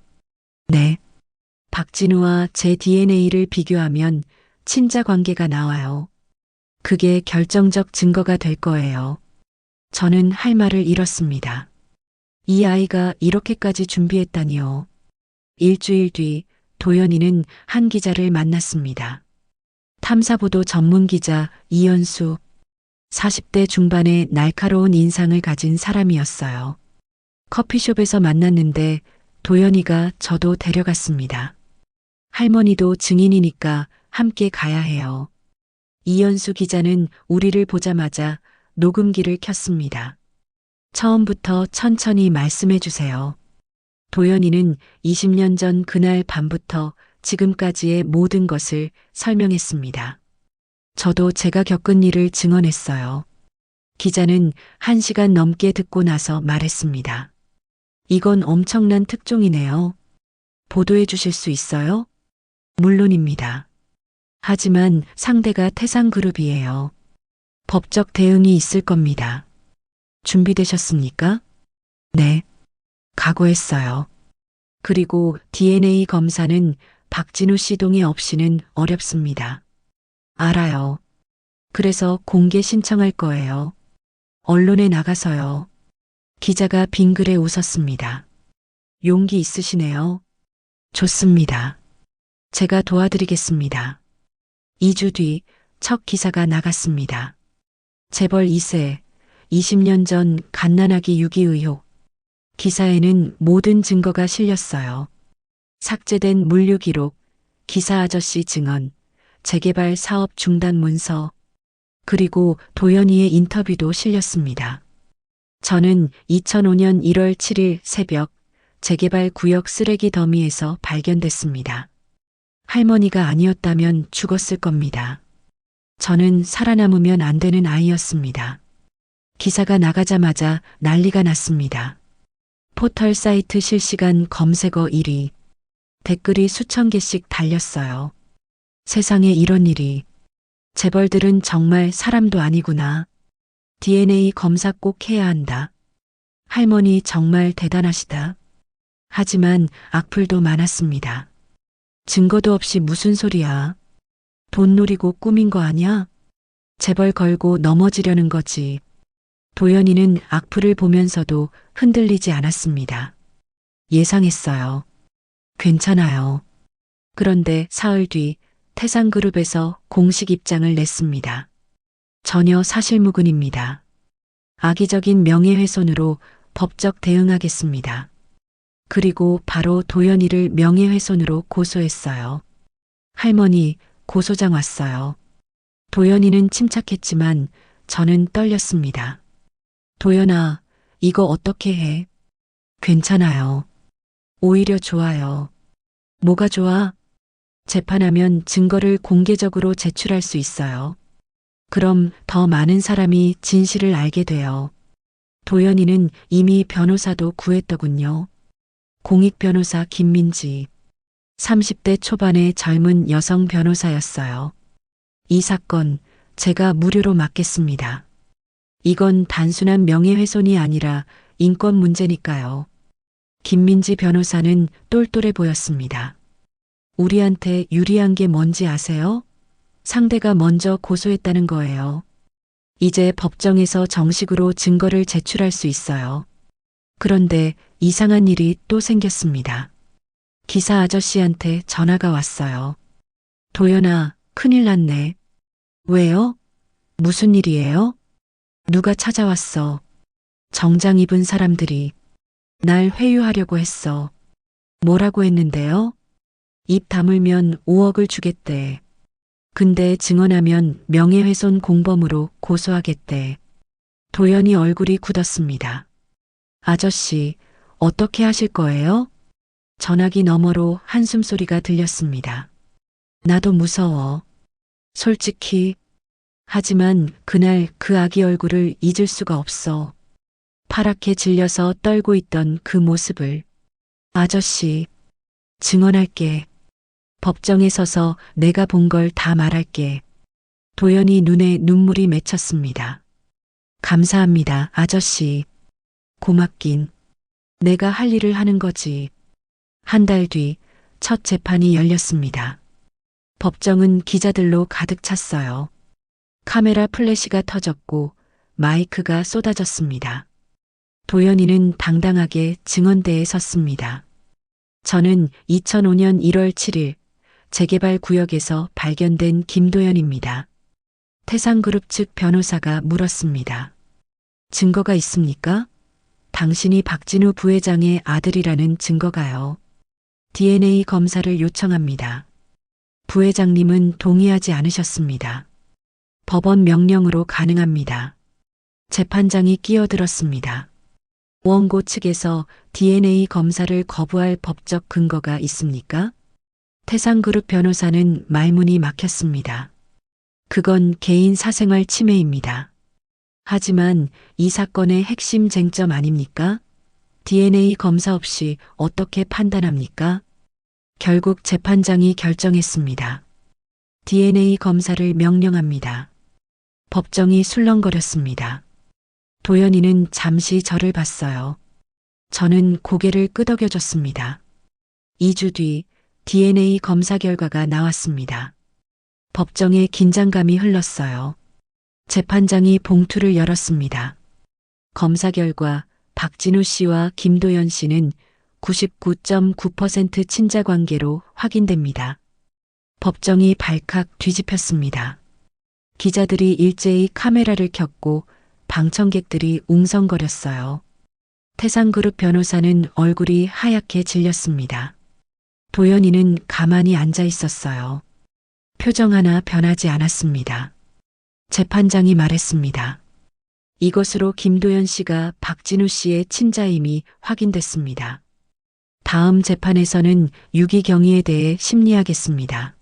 네. 박진우와 제 DNA를 비교하면 친자 관계가 나와요. 그게 결정적 증거가 될 거예요. 저는 할 말을 잃었습니다. 이 아이가 이렇게까지 준비했다니요. 일주일 뒤 도연이는 한 기자를 만났습니다. 탐사보도 전문 기자 이연수. 40대 중반의 날카로운 인상을 가진 사람이었어요. 커피숍에서 만났는데 도연이가 저도 데려갔습니다. 할머니도 증인이니까 함께 가야 해요. 이연수 기자는 우리를 보자마자 녹음기를 켰습니다. 처음부터 천천히 말씀해 주세요. 도연이는 20년 전 그날 밤부터 지금까지의 모든 것을 설명했습니다. 저도 제가 겪은 일을 증언했어요. 기자는 1시간 넘게 듣고 나서 말했습니다. 이건 엄청난 특종이네요. 보도해 주실 수 있어요? 물론입니다. 하지만 상대가 태상그룹이에요. 법적 대응이 있을 겁니다. 준비되셨습니까? 네. 각오했어요. 그리고 DNA 검사는 박진우 씨 동의 없이는 어렵습니다. 알아요. 그래서 공개 신청할 거예요. 언론에 나가서요. 기자가 빙그레 웃었습니다. 용기 있으시네요. 좋습니다. 제가 도와드리겠습니다. 2주 뒤 첫 기사가 나갔습니다. 재벌 2세, 20년 전 갓난아기 유기 의혹. 기사에는 모든 증거가 실렸어요. 삭제된 물류 기록, 기사 아저씨 증언, 재개발 사업 중단 문서, 그리고 도연이의 인터뷰도 실렸습니다. 저는 2005년 1월 7일 새벽 재개발 구역 쓰레기 더미에서 발견됐습니다. 할머니가 아니었다면 죽었을 겁니다. 저는 살아남으면 안 되는 아이였습니다. 기사가 나가자마자 난리가 났습니다. 포털 사이트 실시간 검색어 1위. 댓글이 수천 개씩 달렸어요. 세상에 이런 일이. 재벌들은 정말 사람도 아니구나. DNA 검사 꼭 해야 한다. 할머니 정말 대단하시다. 하지만 악플도 많았습니다. 증거도 없이 무슨 소리야. 돈 노리고 꾸민 거 아냐? 재벌 걸고 넘어지려는 거지. 도연이는 악플을 보면서도 흔들리지 않았습니다. 예상했어요. 괜찮아요. 그런데 사흘 뒤 태상그룹에서 공식 입장을 냈습니다. 전혀 사실무근입니다. 악의적인 명예훼손으로 법적 대응하겠습니다. 그리고 바로 도연이를 명예훼손으로 고소했어요. 할머니, 고소장 왔어요. 도연이는 침착했지만 저는 떨렸습니다. 도연아, 이거 어떻게 해? 괜찮아요. 오히려 좋아요. 뭐가 좋아? 재판하면 증거를 공개적으로 제출할 수 있어요. 그럼 더 많은 사람이 진실을 알게 돼요. 도연이는 이미 변호사도 구했더군요. 공익 변호사 김민지. 30대 초반의 젊은 여성 변호사였어요. 이 사건 제가 무료로 맡겠습니다. 이건 단순한 명예훼손이 아니라 인권 문제니까요. 김민지 변호사는 똘똘해 보였습니다. 우리한테 유리한 게 뭔지 아세요? 상대가 먼저 고소했다는 거예요. 이제 법정에서 정식으로 증거를 제출할 수 있어요. 그런데 이상한 일이 또 생겼습니다. 기사 아저씨한테 전화가 왔어요. 도연아, 큰일 났네. 왜요? 무슨 일이에요? 누가 찾아왔어. 정장 입은 사람들이 날 회유하려고 했어. 뭐라고 했는데요? 입 다물면 5억을 주겠대. 근데 증언하면 명예훼손 공범으로 고소하겠대. 도연이 얼굴이 굳었습니다. 아저씨, 어떻게 하실 거예요? 전화기 너머로 한숨소리가 들렸습니다. 나도 무서워. 솔직히. 하지만 그날 그 아기 얼굴을 잊을 수가 없어. 파랗게 질려서 떨고 있던 그 모습을. 아저씨, 증언할게. 법정에 서서 내가 본 걸 다 말할게. 도연이 눈에 눈물이 맺혔습니다. 감사합니다, 아저씨. 고맙긴. 내가 할 일을 하는 거지. 한 달 뒤 첫 재판이 열렸습니다. 법정은 기자들로 가득 찼어요. 카메라 플래시가 터졌고 마이크가 쏟아졌습니다. 도연이는 당당하게 증언대에 섰습니다. 저는 2005년 1월 7일 재개발 구역에서 발견된 김도연입니다. 태상그룹 측 변호사가 물었습니다. 증거가 있습니까? 당신이 박진우 부회장의 아들이라는 증거가요. DNA 검사를 요청합니다. 부회장님은 동의하지 않으셨습니다. 법원 명령으로 가능합니다. 재판장이 끼어들었습니다. 원고 측에서 DNA 검사를 거부할 법적 근거가 있습니까? 태상그룹 변호사는 말문이 막혔습니다. 그건 개인 사생활 침해입니다. 하지만 이 사건의 핵심 쟁점 아닙니까? DNA 검사 없이 어떻게 판단합니까? 결국 재판장이 결정했습니다. DNA 검사를 명령합니다. 법정이 술렁거렸습니다. 도연이는 잠시 저를 봤어요. 저는 고개를 끄덕여줬습니다. 2주 뒤 DNA 검사 결과가 나왔습니다. 법정에 긴장감이 흘렀어요. 재판장이 봉투를 열었습니다. 검사 결과 박진우 씨와 김도연 씨는 99.9% 친자 관계로 확인됩니다. 법정이 발칵 뒤집혔습니다. 기자들이 일제히 카메라를 켰고 방청객들이 웅성거렸어요. 태상그룹 변호사는 얼굴이 하얗게 질렸습니다. 도연이는 가만히 앉아 있었어요. 표정 하나 변하지 않았습니다. 재판장이 말했습니다. 이것으로 김도연 씨가 박진우 씨의 친자임이 확인됐습니다. 다음 재판에서는 유기경위에 대해 심리하겠습니다.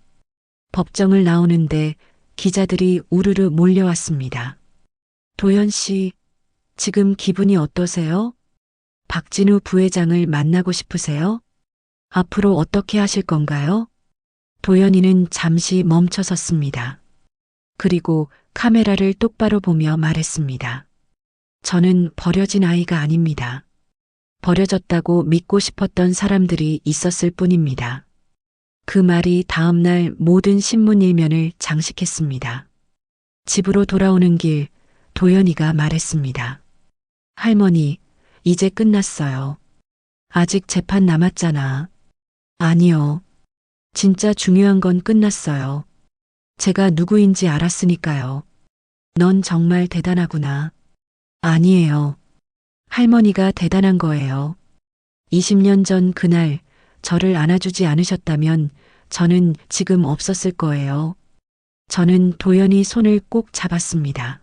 법정을 나오는데 기자들이 우르르 몰려왔습니다. 도연 씨, 지금 기분이 어떠세요? 박진우 부회장을 만나고 싶으세요? 앞으로 어떻게 하실 건가요? 도연이는 잠시 멈춰 섰습니다. 그리고 카메라를 똑바로 보며 말했습니다. 저는 버려진 아이가 아닙니다. 버려졌다고 믿고 싶었던 사람들이 있었을 뿐입니다. 그 말이 다음날 모든 신문 일면을 장식했습니다. 집으로 돌아오는 길 도연이가 말했습니다. 할머니, 이제 끝났어요. 아직 재판 남았잖아. 아니요. 진짜 중요한 건 끝났어요. 제가 누구인지 알았으니까요. 넌 정말 대단하구나. 아니에요. 할머니가 대단한 거예요. 20년 전 그날 저를 안아주지 않으셨다면 저는 지금 없었을 거예요. 저는 도연이 손을 꼭 잡았습니다.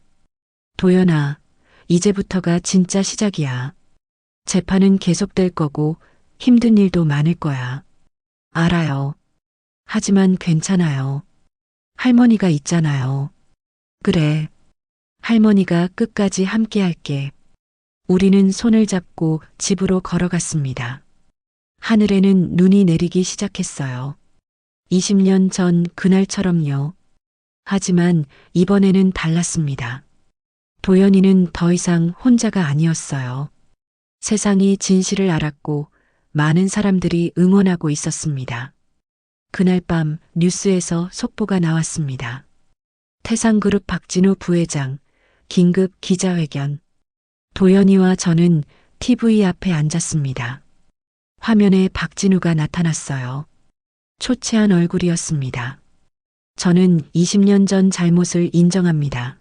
도연아, 이제부터가 진짜 시작이야. 재판은 계속될 거고 힘든 일도 많을 거야. 알아요. 하지만 괜찮아요. 할머니가 있잖아요. 그래. 할머니가 끝까지 함께 할게. 우리는 손을 잡고 집으로 걸어갔습니다. 하늘에는 눈이 내리기 시작했어요. 20년 전 그날처럼요. 하지만 이번에는 달랐습니다. 도연이는 더 이상 혼자가 아니었어요. 세상이 진실을 알았고 많은 사람들이 응원하고 있었습니다. 그날 밤 뉴스에서 속보가 나왔습니다. 태상그룹 박진우 부회장 긴급 기자회견. 도연이와 저는 TV 앞에 앉았습니다. 화면에 박진우가 나타났어요. 초췌한 얼굴이었습니다. 저는 20년 전 잘못을 인정합니다.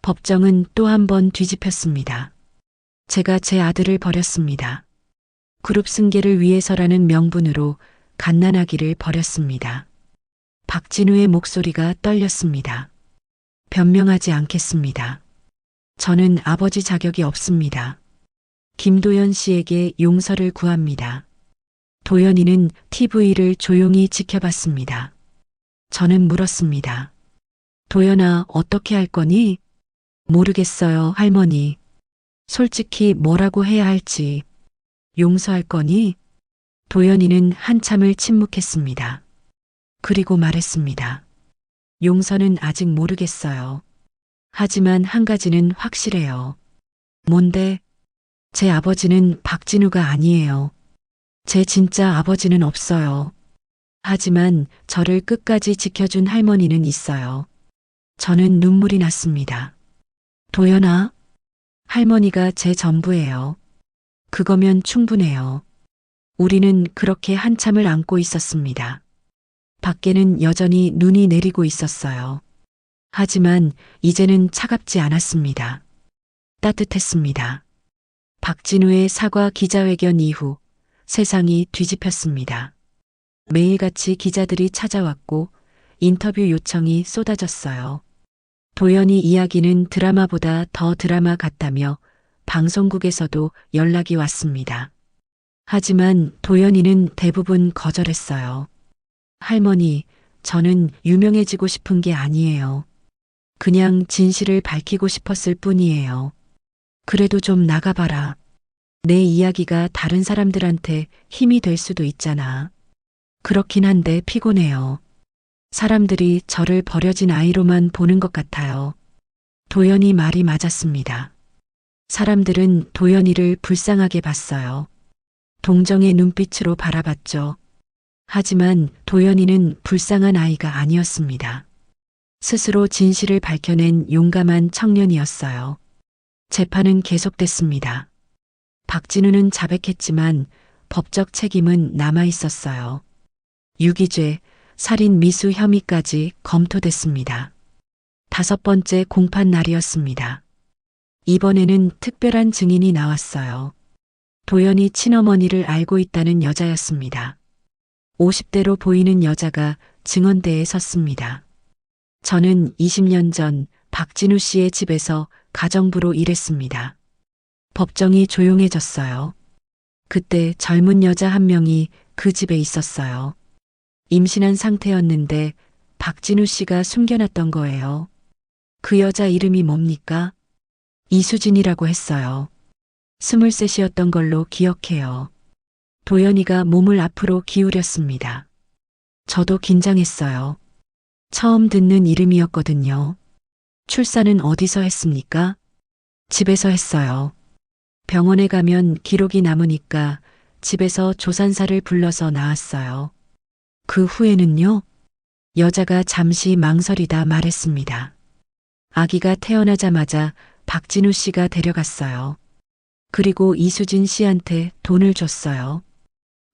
법정은 또 한 번 뒤집혔습니다. 제가 제 아들을 버렸습니다. 그룹 승계를 위해서라는 명분으로 갓난아기를 버렸습니다. 박진우의 목소리가 떨렸습니다. 변명하지 않겠습니다. 저는 아버지 자격이 없습니다. 김도연 씨에게 용서를 구합니다. 도연이는 TV를 조용히 지켜봤습니다. 저는 물었습니다. 도연아, 어떻게 할 거니? 모르겠어요, 할머니. 솔직히 뭐라고 해야 할지. 용서할 거니? 도연이는 한참을 침묵했습니다. 그리고 말했습니다. 용서는 아직 모르겠어요. 하지만 한 가지는 확실해요. 뭔데? 제 아버지는 박진우가 아니에요. 제 진짜 아버지는 없어요. 하지만 저를 끝까지 지켜준 할머니는 있어요. 저는 눈물이 났습니다. 도연아, 할머니가 제 전부예요. 그거면 충분해요. 우리는 그렇게 한참을 안고 있었습니다. 밖에는 여전히 눈이 내리고 있었어요. 하지만 이제는 차갑지 않았습니다. 따뜻했습니다. 박진우의 사과 기자회견 이후 세상이 뒤집혔습니다. 매일같이 기자들이 찾아왔고 인터뷰 요청이 쏟아졌어요. 도연이 이야기는 드라마보다 더 드라마 같다며 방송국에서도 연락이 왔습니다. 하지만 도연이는 대부분 거절했어요. 할머니, 저는 유명해지고 싶은 게 아니에요. 그냥 진실을 밝히고 싶었을 뿐이에요. 그래도 좀 나가봐라. 내 이야기가 다른 사람들한테 힘이 될 수도 있잖아. 그렇긴 한데 피곤해요. 사람들이 저를 버려진 아이로만 보는 것 같아요. 도연이 말이 맞았습니다. 사람들은 도연이를 불쌍하게 봤어요. 동정의 눈빛으로 바라봤죠. 하지만 도연이는 불쌍한 아이가 아니었습니다. 스스로 진실을 밝혀낸 용감한 청년이었어요. 재판은 계속됐습니다. 박진우는 자백했지만 법적 책임은 남아 있었어요. 유기죄, 살인 미수 혐의까지 검토됐습니다. 5번째 공판 날이었습니다. 이번에는 특별한 증인이 나왔어요. 도연이 친어머니를 알고 있다는 여자였습니다. 50대로 보이는 여자가 증언대에 섰습니다. 저는 20년 전 박진우 씨의 집에서 가정부로 일했습니다. 법정이 조용해졌어요. 그때 젊은 여자 한 명이 그 집에 있었어요. 임신한 상태였는데 박진우 씨가 숨겨놨던 거예요. 그 여자 이름이 뭡니까? 이수진이라고 했어요. 23이었던 걸로 기억해요. 도연이가 몸을 앞으로 기울였습니다. 저도 긴장했어요. 처음 듣는 이름이었거든요. 출산은 어디서 했습니까? 집에서 했어요. 병원에 가면 기록이 남으니까 집에서 조산사를 불러서 낳았어요. 그 후에는요? 여자가 잠시 망설이다 말했습니다. 아기가 태어나자마자 박진우 씨가 데려갔어요. 그리고 이수진 씨한테 돈을 줬어요.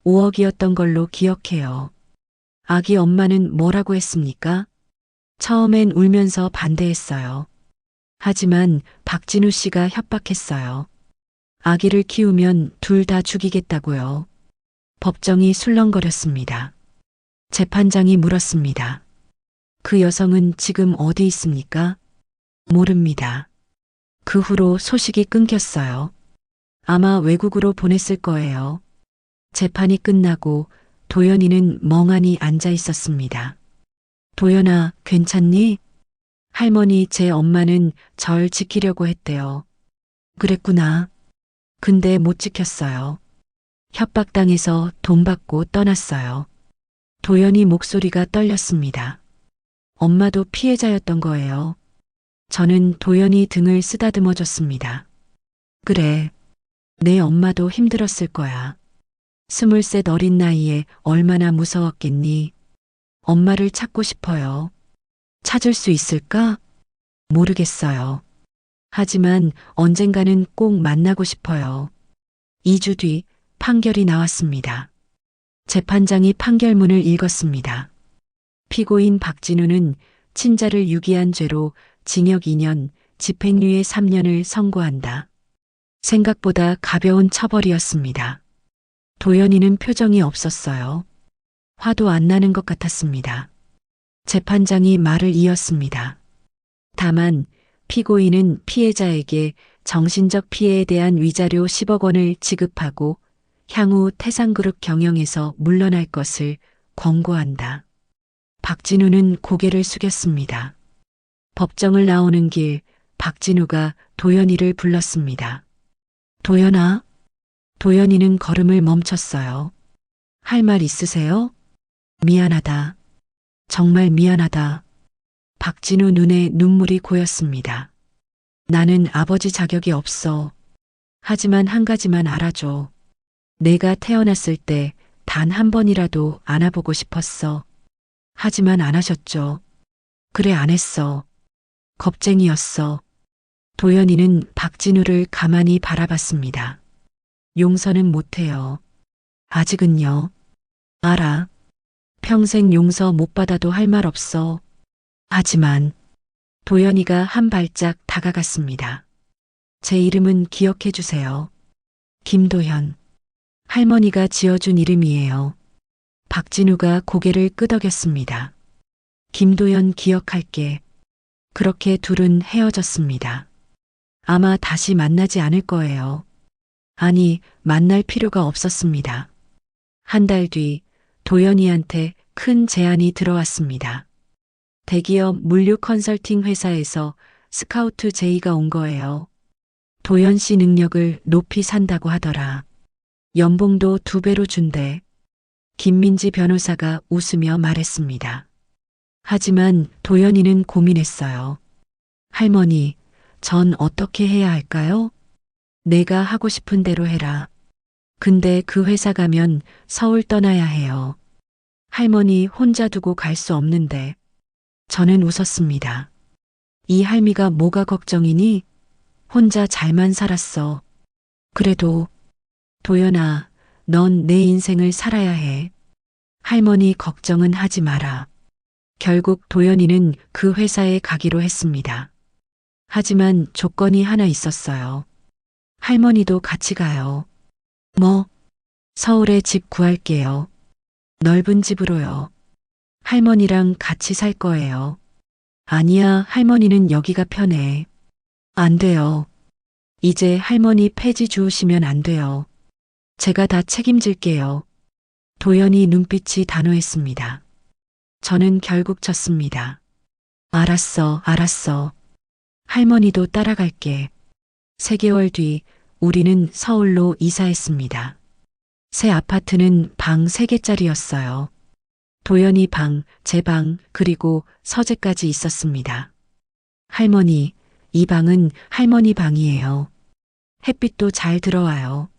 5억이었던 걸로 기억해요. 아기 엄마는 뭐라고 했습니까? 처음엔 울면서 반대했어요. 하지만 박진우 씨가 협박했어요. 아기를 키우면 둘 다 죽이겠다고요. 법정이 술렁거렸습니다. 재판장이 물었습니다. 그 여성은 지금 어디 있습니까? 모릅니다. 그 후로 소식이 끊겼어요. 아마 외국으로 보냈을 거예요. 재판이 끝나고 도연이는 멍하니 앉아 있었습니다. 도연아, 괜찮니? 할머니, 제 엄마는 절 지키려고 했대요. 그랬구나. 근데 못 지켰어요. 협박당해서 돈 받고 떠났어요. 도연이 목소리가 떨렸습니다. 엄마도 피해자였던 거예요. 저는 도연이 등을 쓰다듬어 줬습니다. 그래. 내 엄마도 힘들었을 거야. 23 어린 나이에 얼마나 무서웠겠니? 엄마를 찾고 싶어요. 찾을 수 있을까? 모르겠어요. 하지만 언젠가는 꼭 만나고 싶어요. 2주 뒤 판결이 나왔습니다. 재판장이 판결문을 읽었습니다. 피고인 박진우는 친자를 유기한 죄로 징역 2년, 집행유예 3년을 선고한다. 생각보다 가벼운 처벌이었습니다. 도연이는 표정이 없었어요. 화도 안 나는 것 같았습니다. 재판장이 말을 이었습니다. 다만 피고인은 피해자에게 정신적 피해에 대한 위자료 10억 원을 지급하고 향후 태상그룹 경영에서 물러날 것을 권고한다. 박진우는 고개를 숙였습니다. 법정을 나오는 길 박진우가 도연이를 불렀습니다. 도연아. 도연이는 걸음을 멈췄어요. 할 말 있으세요? 미안하다. 정말 미안하다. 박진우 눈에 눈물이 고였습니다. 나는 아버지 자격이 없어. 하지만 한 가지만 알아줘. 내가 태어났을 때 단 한 번이라도 안아보고 싶었어. 하지만 안 하셨죠. 그래, 안 했어. 겁쟁이였어. 도연이는 박진우를 가만히 바라봤습니다. 용서는 못해요. 아직은요. 알아. 평생 용서 못 받아도 할 말 없어. 하지만 도연이가 한 발짝 다가갔습니다. 제 이름은 기억해 주세요. 김도현. 할머니가 지어준 이름이에요. 박진우가 고개를 끄덕였습니다. 김도연 기억할게. 그렇게 둘은 헤어졌습니다. 아마 다시 만나지 않을 거예요. 아니, 만날 필요가 없었습니다. 한 달 뒤 도연이한테 큰 제안이 들어왔습니다. 대기업 물류 컨설팅 회사에서 스카우트 제의가 온 거예요. 도연 씨 능력을 높이 산다고 하더라. 연봉도 2배로 준대. 김민지 변호사가 웃으며 말했습니다. 하지만 도연이는 고민했어요. 할머니, 전 어떻게 해야 할까요? 내가 하고 싶은 대로 해라. 근데 그 회사 가면 서울 떠나야 해요. 할머니 혼자 두고 갈 수 없는데. 저는 웃었습니다. 이 할미가 뭐가 걱정이니? 혼자 잘만 살았어. 그래도 도연아, 넌 내 인생을 살아야 해. 할머니 걱정은 하지 마라. 결국 도연이는 그 회사에 가기로 했습니다. 하지만 조건이 하나 있었어요. 할머니도 같이 가요. 뭐? 서울에 집 구할게요. 넓은 집으로요. 할머니랑 같이 살 거예요. 아니야, 할머니는 여기가 편해. 안 돼요. 이제 할머니 폐지 주우시면 안 돼요. 제가 다 책임질게요. 도연이 눈빛이 단호했습니다. 저는 결국 졌습니다. 알았어, 알았어. 할머니도 따라갈게. 3개월 뒤 우리는 서울로 이사했습니다. 새 아파트는 방 3개짜리였어요. 도연이 방, 제 방, 그리고 서재까지 있었습니다. 할머니, 이 방은 할머니 방이에요. 햇빛도 잘 들어와요.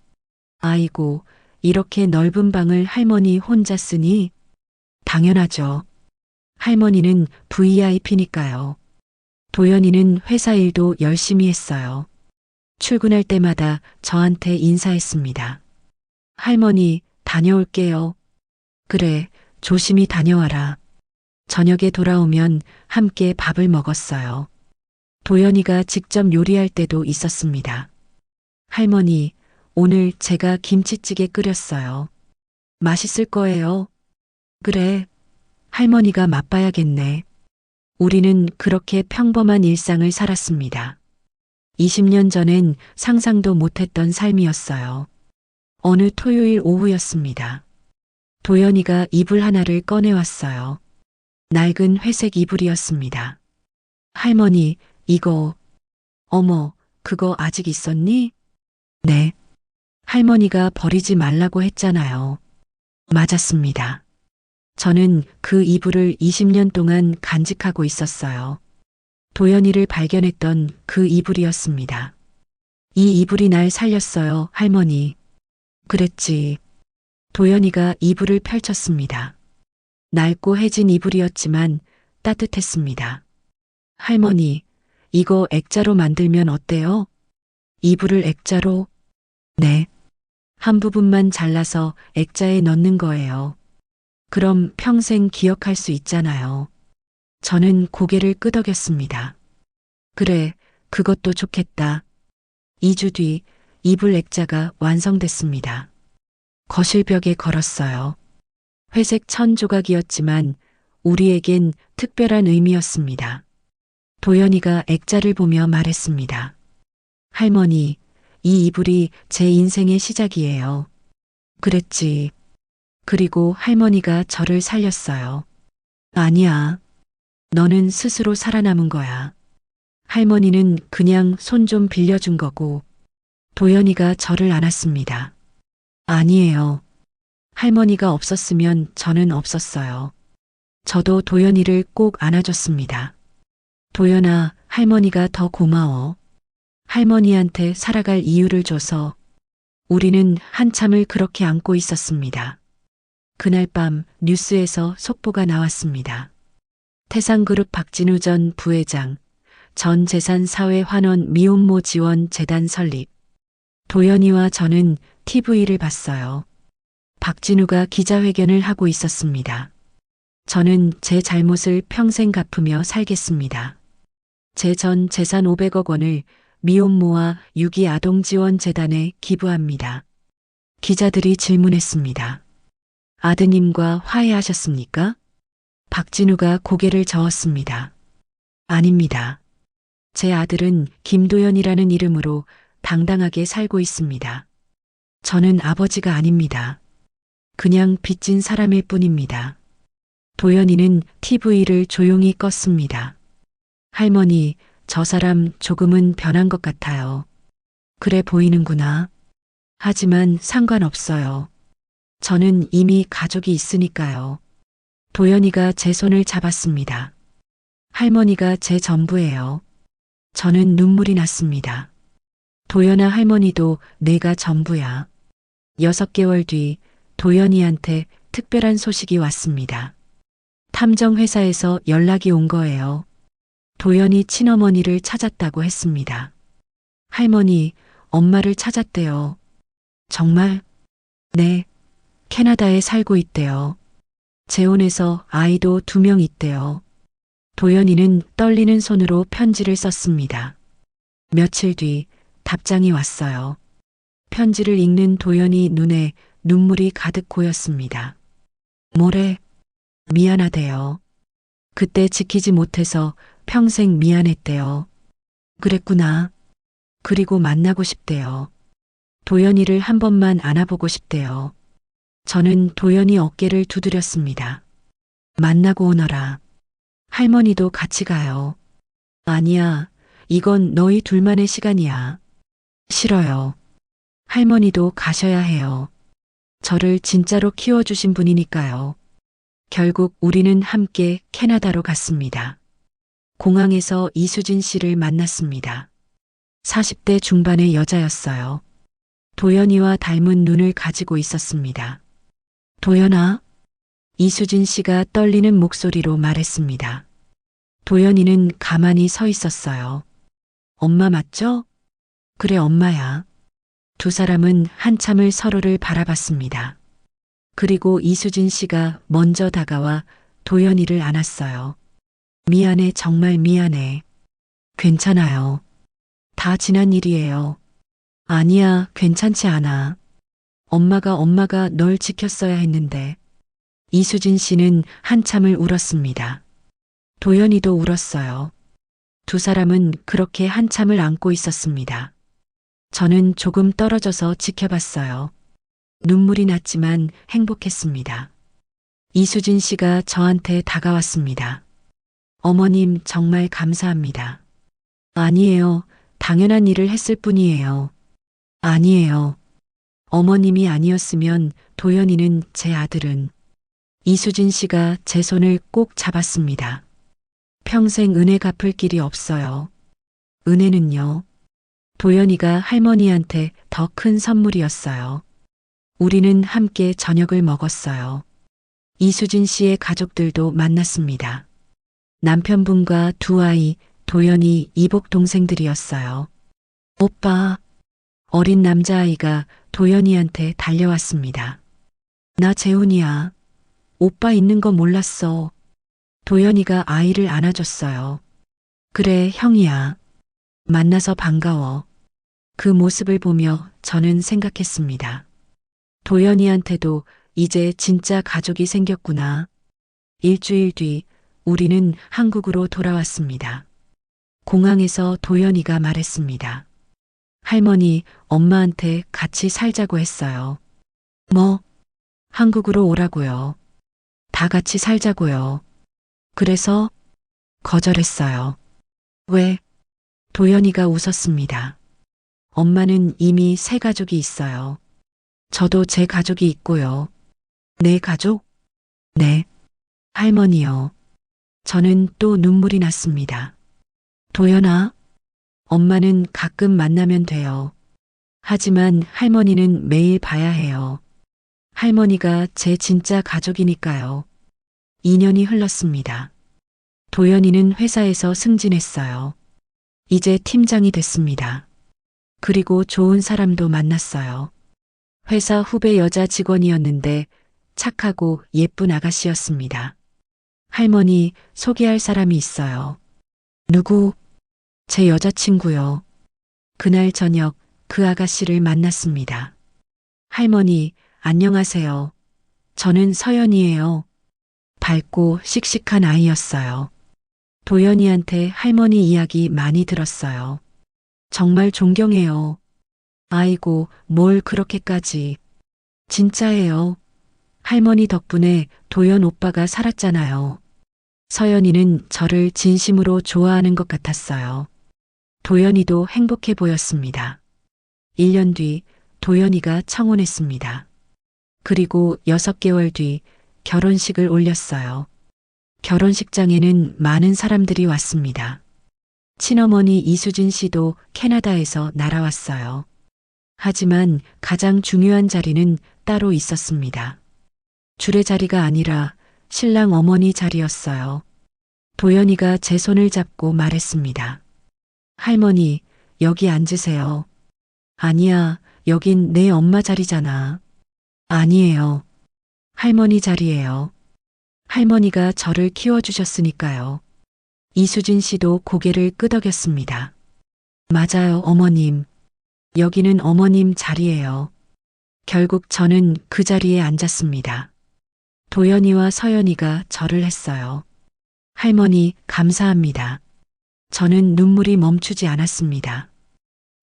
아이고, 이렇게 넓은 방을 할머니 혼자 쓰니? 당연하죠. 할머니는 VIP니까요. 도연이는 회사 일도 열심히 했어요. 출근할 때마다 저한테 인사했습니다. 할머니, 다녀올게요. 그래, 조심히 다녀와라. 저녁에 돌아오면 함께 밥을 먹었어요. 도연이가 직접 요리할 때도 있었습니다. 할머니, 오늘 제가 김치찌개 끓였어요. 맛있을 거예요. 그래, 할머니가 맛봐야겠네. 우리는 그렇게 평범한 일상을 살았습니다. 20년 전엔 상상도 못했던 삶이었어요. 어느 토요일 오후였습니다. 도연이가 이불 하나를 꺼내왔어요. 낡은 회색 이불이었습니다. 할머니, 이거. 어머, 그거 아직 있었니? 네. 할머니가 버리지 말라고 했잖아요. 맞았습니다. 저는 그 이불을 20년 동안 간직하고 있었어요. 도연이를 발견했던 그 이불이었습니다. 이 이불이 날 살렸어요, 할머니. 그랬지. 도연이가 이불을 펼쳤습니다. 낡고 해진 이불이었지만 따뜻했습니다. 할머니, 이거 액자로 만들면 어때요? 이불을 액자로? 네. 한 부분만 잘라서 액자에 넣는 거예요. 그럼 평생 기억할 수 있잖아요. 저는 고개를 끄덕였습니다. 그래, 그것도 좋겠다. 2주 뒤 이불 액자가 완성됐습니다. 거실 벽에 걸었어요. 회색 천 조각이었지만 우리에겐 특별한 의미였습니다. 도연이가 액자를 보며 말했습니다. 할머니, 이 이불이 제 인생의 시작이에요. 그랬지. 그리고 할머니가 저를 살렸어요. 아니야. 너는 스스로 살아남은 거야. 할머니는 그냥 손 좀 빌려준 거고, 도연이가 저를 안았습니다. 아니에요. 할머니가 없었으면 저는 없었어요. 저도 도연이를 꼭 안아줬습니다. 도연아, 할머니가 더 고마워. 할머니한테 살아갈 이유를 줘서 우리는 한참을 그렇게 안고 있었습니다. 그날 밤 뉴스에서 속보가 나왔습니다. 태상그룹 박진우 전 부회장, 전 재산사회 환원 미혼모 지원 재단 설립. 도연이와 저는 TV를 봤어요. 박진우가 기자회견을 하고 있었습니다. 저는 제 잘못을 평생 갚으며 살겠습니다. 제 전 재산 500억 원을 미혼모와 유기 아동 지원 재단에 기부합니다. 기자들이 질문했습니다. 아드님과 화해하셨습니까? 박진우가 고개를 저었습니다. 아닙니다. 제 아들은 김도연이라는 이름으로 당당하게 살고 있습니다. 저는 아버지가 아닙니다. 그냥 빚진 사람일 뿐입니다. 도연이는 TV를 조용히 껐습니다. 할머니, 저 사람 조금은 변한 것 같아요. 그래 보이는구나. 하지만 상관없어요. 저는 이미 가족이 있으니까요. 도연이가 제 손을 잡았습니다. 할머니가 제 전부예요. 저는 눈물이 났습니다. 도연아, 할머니도 내가 전부야. 6개월 뒤 도연이한테 특별한 소식이 왔습니다. 탐정회사에서 연락이 온 거예요. 도연이 친어머니를 찾았다고 했습니다. 할머니, 엄마를 찾았대요. 정말? 네, 캐나다에 살고 있대요. 재혼해서 아이도 2명 있대요. 도연이는 떨리는 손으로 편지를 썼습니다. 며칠 뒤 답장이 왔어요. 편지를 읽는 도연이 눈에 눈물이 가득 고였습니다. 뭐래? 미안하대요. 그때 지키지 못해서 평생 미안했대요. 그랬구나. 그리고 만나고 싶대요. 도연이를 한 번만 안아보고 싶대요. 저는 도연이 어깨를 두드렸습니다. 만나고 오너라. 할머니도 같이 가요. 아니야, 이건 너희 둘만의 시간이야. 싫어요. 할머니도 가셔야 해요. 저를 진짜로 키워주신 분이니까요. 결국 우리는 함께 캐나다로 갔습니다. 공항에서 이수진 씨를 만났습니다. 40대 중반의 여자였어요. 도연이와 닮은 눈을 가지고 있었습니다. 도연아? 이수진 씨가 떨리는 목소리로 말했습니다. 도연이는 가만히 서 있었어요. 엄마 맞죠? 그래, 엄마야. 두 사람은 한참을 서로를 바라봤습니다. 그리고 이수진 씨가 먼저 다가와 도연이를 안았어요. 미안해, 정말 미안해. 괜찮아요. 다 지난 일이에요. 아니야, 괜찮지 않아. 엄마가 널 지켰어야 했는데. 이수진 씨는 한참을 울었습니다. 도연이도 울었어요. 두 사람은 그렇게 한참을 안고 있었습니다. 저는 조금 떨어져서 지켜봤어요. 눈물이 났지만 행복했습니다. 이수진 씨가 저한테 다가왔습니다. 어머님, 정말 감사합니다. 아니에요. 당연한 일을 했을 뿐이에요. 아니에요. 어머님이 아니었으면 도연이는 제 아들은. 이수진 씨가 제 손을 꼭 잡았습니다. 평생 은혜 갚을 길이 없어요. 은혜는요. 도연이가 할머니한테 더 큰 선물이었어요. 우리는 함께 저녁을 먹었어요. 이수진 씨의 가족들도 만났습니다. 남편분과 두 아이, 도연이 이복 동생들이었어요. 오빠, 어린 남자아이가 도연이한테 달려왔습니다. 나 재훈이야. 오빠 있는 거 몰랐어. 도연이가 아이를 안아줬어요. 그래, 형이야. 만나서 반가워. 그 모습을 보며 저는 생각했습니다. 도연이한테도 이제 진짜 가족이 생겼구나. 일주일 뒤 우리는 한국으로 돌아왔습니다. 공항에서 도연이가 말했습니다. 할머니, 엄마한테 같이 살자고 했어요. 뭐? 한국으로 오라고요. 다 같이 살자고요. 그래서 거절했어요. 왜? 도연이가 웃었습니다. 엄마는 이미 새 가족이 있어요. 저도 제 가족이 있고요. 내 가족? 네. 할머니요. 저는 또 눈물이 났습니다. 도연아, 엄마는 가끔 만나면 돼요. 하지만 할머니는 매일 봐야 해요. 할머니가 제 진짜 가족이니까요. 2년이 흘렀습니다. 도연이는 회사에서 승진했어요. 이제 팀장이 됐습니다. 그리고 좋은 사람도 만났어요. 회사 후배 여자 직원이었는데 착하고 예쁜 아가씨였습니다. 할머니, 소개할 사람이 있어요. 누구? 제 여자친구요. 그날 저녁 그 아가씨를 만났습니다. 할머니, 안녕하세요. 저는 서연이에요. 밝고 씩씩한 아이였어요. 도연이한테 할머니 이야기 많이 들었어요. 정말 존경해요. 아이고, 뭘 그렇게까지. 진짜예요. 할머니 덕분에 도연 오빠가 살았잖아요. 서연이는 저를 진심으로 좋아하는 것 같았어요. 도연이도 행복해 보였습니다. 1년 뒤 도연이가 청혼했습니다. 그리고 6개월 뒤 결혼식을 올렸어요. 결혼식장에는 많은 사람들이 왔습니다. 친어머니 이수진 씨도 캐나다에서 날아왔어요. 하지만 가장 중요한 자리는 따로 있었습니다. 주례 자리가 아니라 신랑 어머니 자리였어요. 도연이가 제 손을 잡고 말했습니다. 할머니, 여기 앉으세요. 아니야, 여긴 내 엄마 자리잖아. 아니에요. 할머니 자리예요. 할머니가 저를 키워주셨으니까요. 이수진 씨도 고개를 끄덕였습니다. 맞아요, 어머님. 여기는 어머님 자리예요. 결국 저는 그 자리에 앉았습니다. 도연이와 서연이가 절을 했어요. 할머니, 감사합니다. 저는 눈물이 멈추지 않았습니다.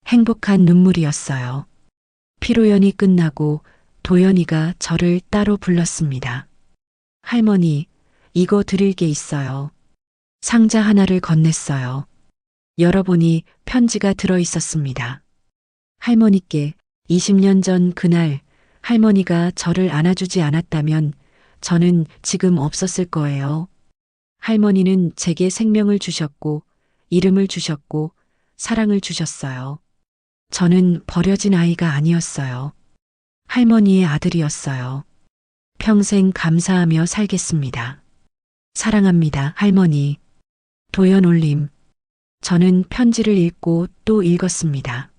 행복한 눈물이었어요. 피로연이 끝나고 도연이가 저를 따로 불렀습니다. 할머니, 이거 드릴 게 있어요. 상자 하나를 건넸어요. 열어보니 편지가 들어 있었습니다. 할머니께 20년 전 그날 할머니가 저를 안아주지 않았다면 저는 지금 없었을 거예요. 할머니는 제게 생명을 주셨고, 이름을 주셨고, 사랑을 주셨어요. 저는 버려진 아이가 아니었어요. 할머니의 아들이었어요. 평생 감사하며 살겠습니다. 사랑합니다, 할머니. 도연 올림. 저는 편지를 읽고 또 읽었습니다.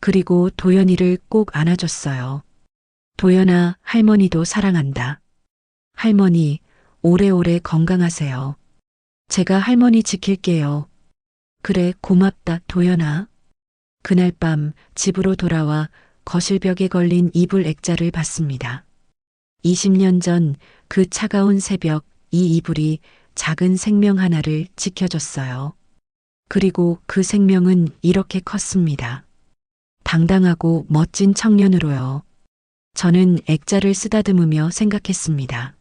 그리고 도연이를 꼭 안아줬어요. 도연아, 할머니도 사랑한다. 할머니, 오래오래 건강하세요. 제가 할머니 지킬게요. 그래, 고맙다, 도연아. 그날 밤 집으로 돌아와 거실벽에 걸린 이불 액자를 봤습니다. 20년 전 그 차가운 새벽 이 이불이 작은 생명 하나를 지켜줬어요. 그리고 그 생명은 이렇게 컸습니다. 당당하고 멋진 청년으로요. 저는 액자를 쓰다듬으며 생각했습니다.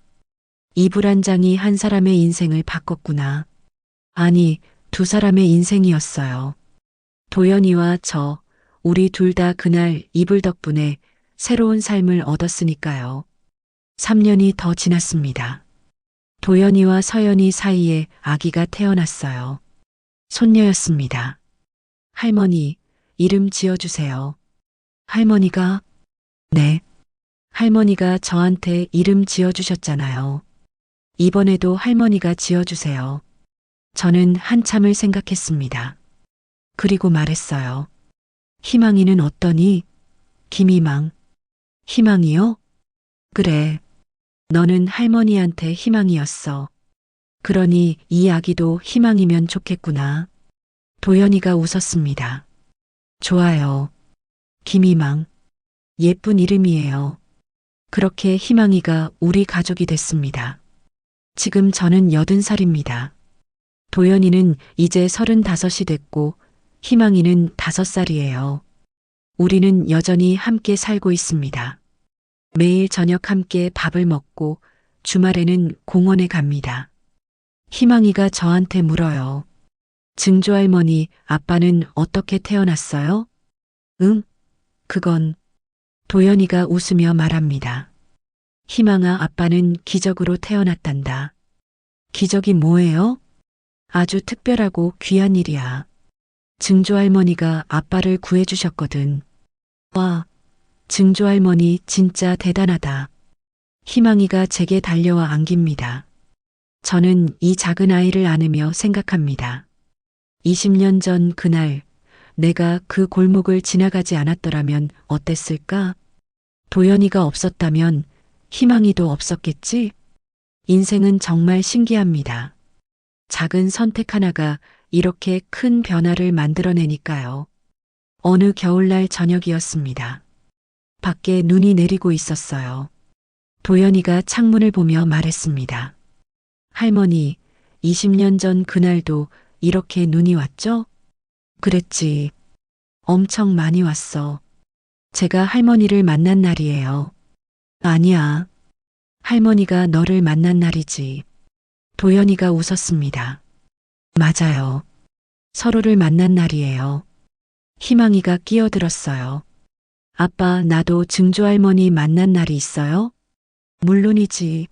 이불 한 장이 한 사람의 인생을 바꿨구나. 아니, 두 사람의 인생이었어요. 도연이와 저, 우리 둘 다 그날 이불 덕분에 새로운 삶을 얻었으니까요. 3년이 더 지났습니다. 도연이와 서연이 사이에 아기가 태어났어요. 손녀였습니다. 할머니, 이름 지어주세요. 할머니가? 네. 할머니가 저한테 이름 지어주셨잖아요. 이번에도 할머니가 지어주세요. 저는 한참을 생각했습니다. 그리고 말했어요. 희망이는 어떠니? 김희망. 희망이요? 그래. 너는 할머니한테 희망이었어. 그러니 이 아기도 희망이면 좋겠구나. 도연이가 웃었습니다. 좋아요. 김희망. 예쁜 이름이에요. 그렇게 희망이가 우리 가족이 됐습니다. 지금 저는 80살입니다. 도연이는 이제 35이 됐고 희망이는 5살이에요. 우리는 여전히 함께 살고 있습니다. 매일 저녁 함께 밥을 먹고 주말에는 공원에 갑니다. 희망이가 저한테 물어요. 증조할머니, 아빠는 어떻게 태어났어요? 응, 그건 도연이가 웃으며 말합니다. 희망아, 아빠는 기적으로 태어났단다. 기적이 뭐예요? 아주 특별하고 귀한 일이야. 증조할머니가 아빠를 구해주셨거든. 와, 증조할머니 진짜 대단하다. 희망이가 제게 달려와 안깁니다. 저는 이 작은 아이를 안으며 생각합니다. 20년 전 그날 내가 그 골목을 지나가지 않았더라면 어땠을까? 도연이가 없었다면 희망이도 없었겠지? 인생은 정말 신기합니다. 작은 선택 하나가 이렇게 큰 변화를 만들어내니까요. 어느 겨울날 저녁이었습니다. 밖에 눈이 내리고 있었어요. 도연이가 창문을 보며 말했습니다. 할머니, 20년 전 그날도 이렇게 눈이 왔죠? 그랬지. 엄청 많이 왔어. 제가 할머니를 만난 날이에요. 아니야. 할머니가 너를 만난 날이지. 도연이가 웃었습니다. 맞아요. 서로를 만난 날이에요. 희망이가 끼어들었어요. 아빠, 나도 증조할머니 만난 날이 있어요? 물론이지.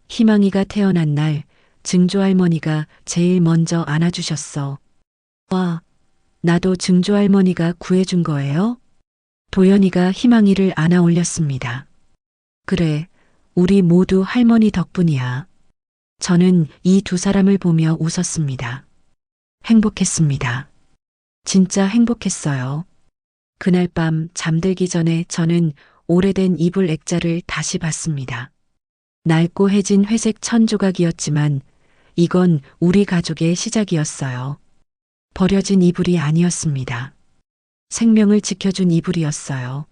희망이가 태어난 날 증조할머니가 제일 먼저 안아주셨어. 와, 나도 증조할머니가 구해준 거예요? 도연이가 희망이를 안아 올렸습니다. 그래, 우리 모두 할머니 덕분이야. 저는 이 두 사람을 보며 웃었습니다. 행복했습니다. 진짜 행복했어요. 그날 밤 잠들기 전에 저는 오래된 이불 액자를 다시 봤습니다. 낡고 해진 회색 천조각이었지만 이건 우리 가족의 시작이었어요. 버려진 이불이 아니었습니다. 생명을 지켜준 이불이었어요.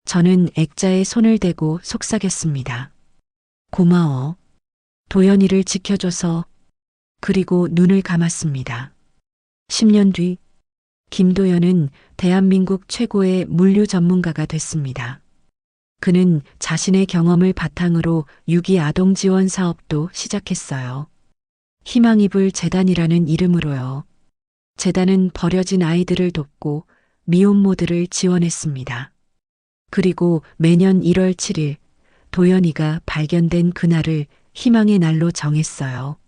저는 액자에 손을 대고 속삭였습니다. 고마워. 도연이를 지켜줘서. 그리고 눈을 감았습니다. 10년 뒤 김도연은 대한민국 최고의 물류 전문가가 됐습니다. 그는 자신의 경험을 바탕으로 유기 아동 지원 사업도 시작했어요. 희망이불 재단이라는 이름으로요. 재단은 버려진 아이들을 돕고 미혼모들을 지원했습니다. 그리고 매년 1월 7일 도연이가 발견된 그날을 희망의 날로 정했어요.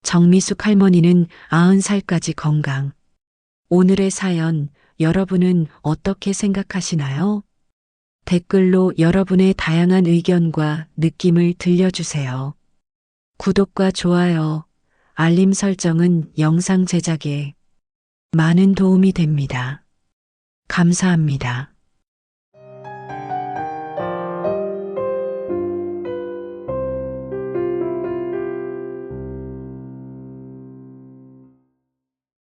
정미숙 할머니는 90살까지 건강. 오늘의 사연, 여러분은 어떻게 생각하시나요? 댓글로 여러분의 다양한 의견과 느낌을 들려주세요. 구독과 좋아요, 알림 설정은 영상 제작에 많은 도움이 됩니다. 감사합니다.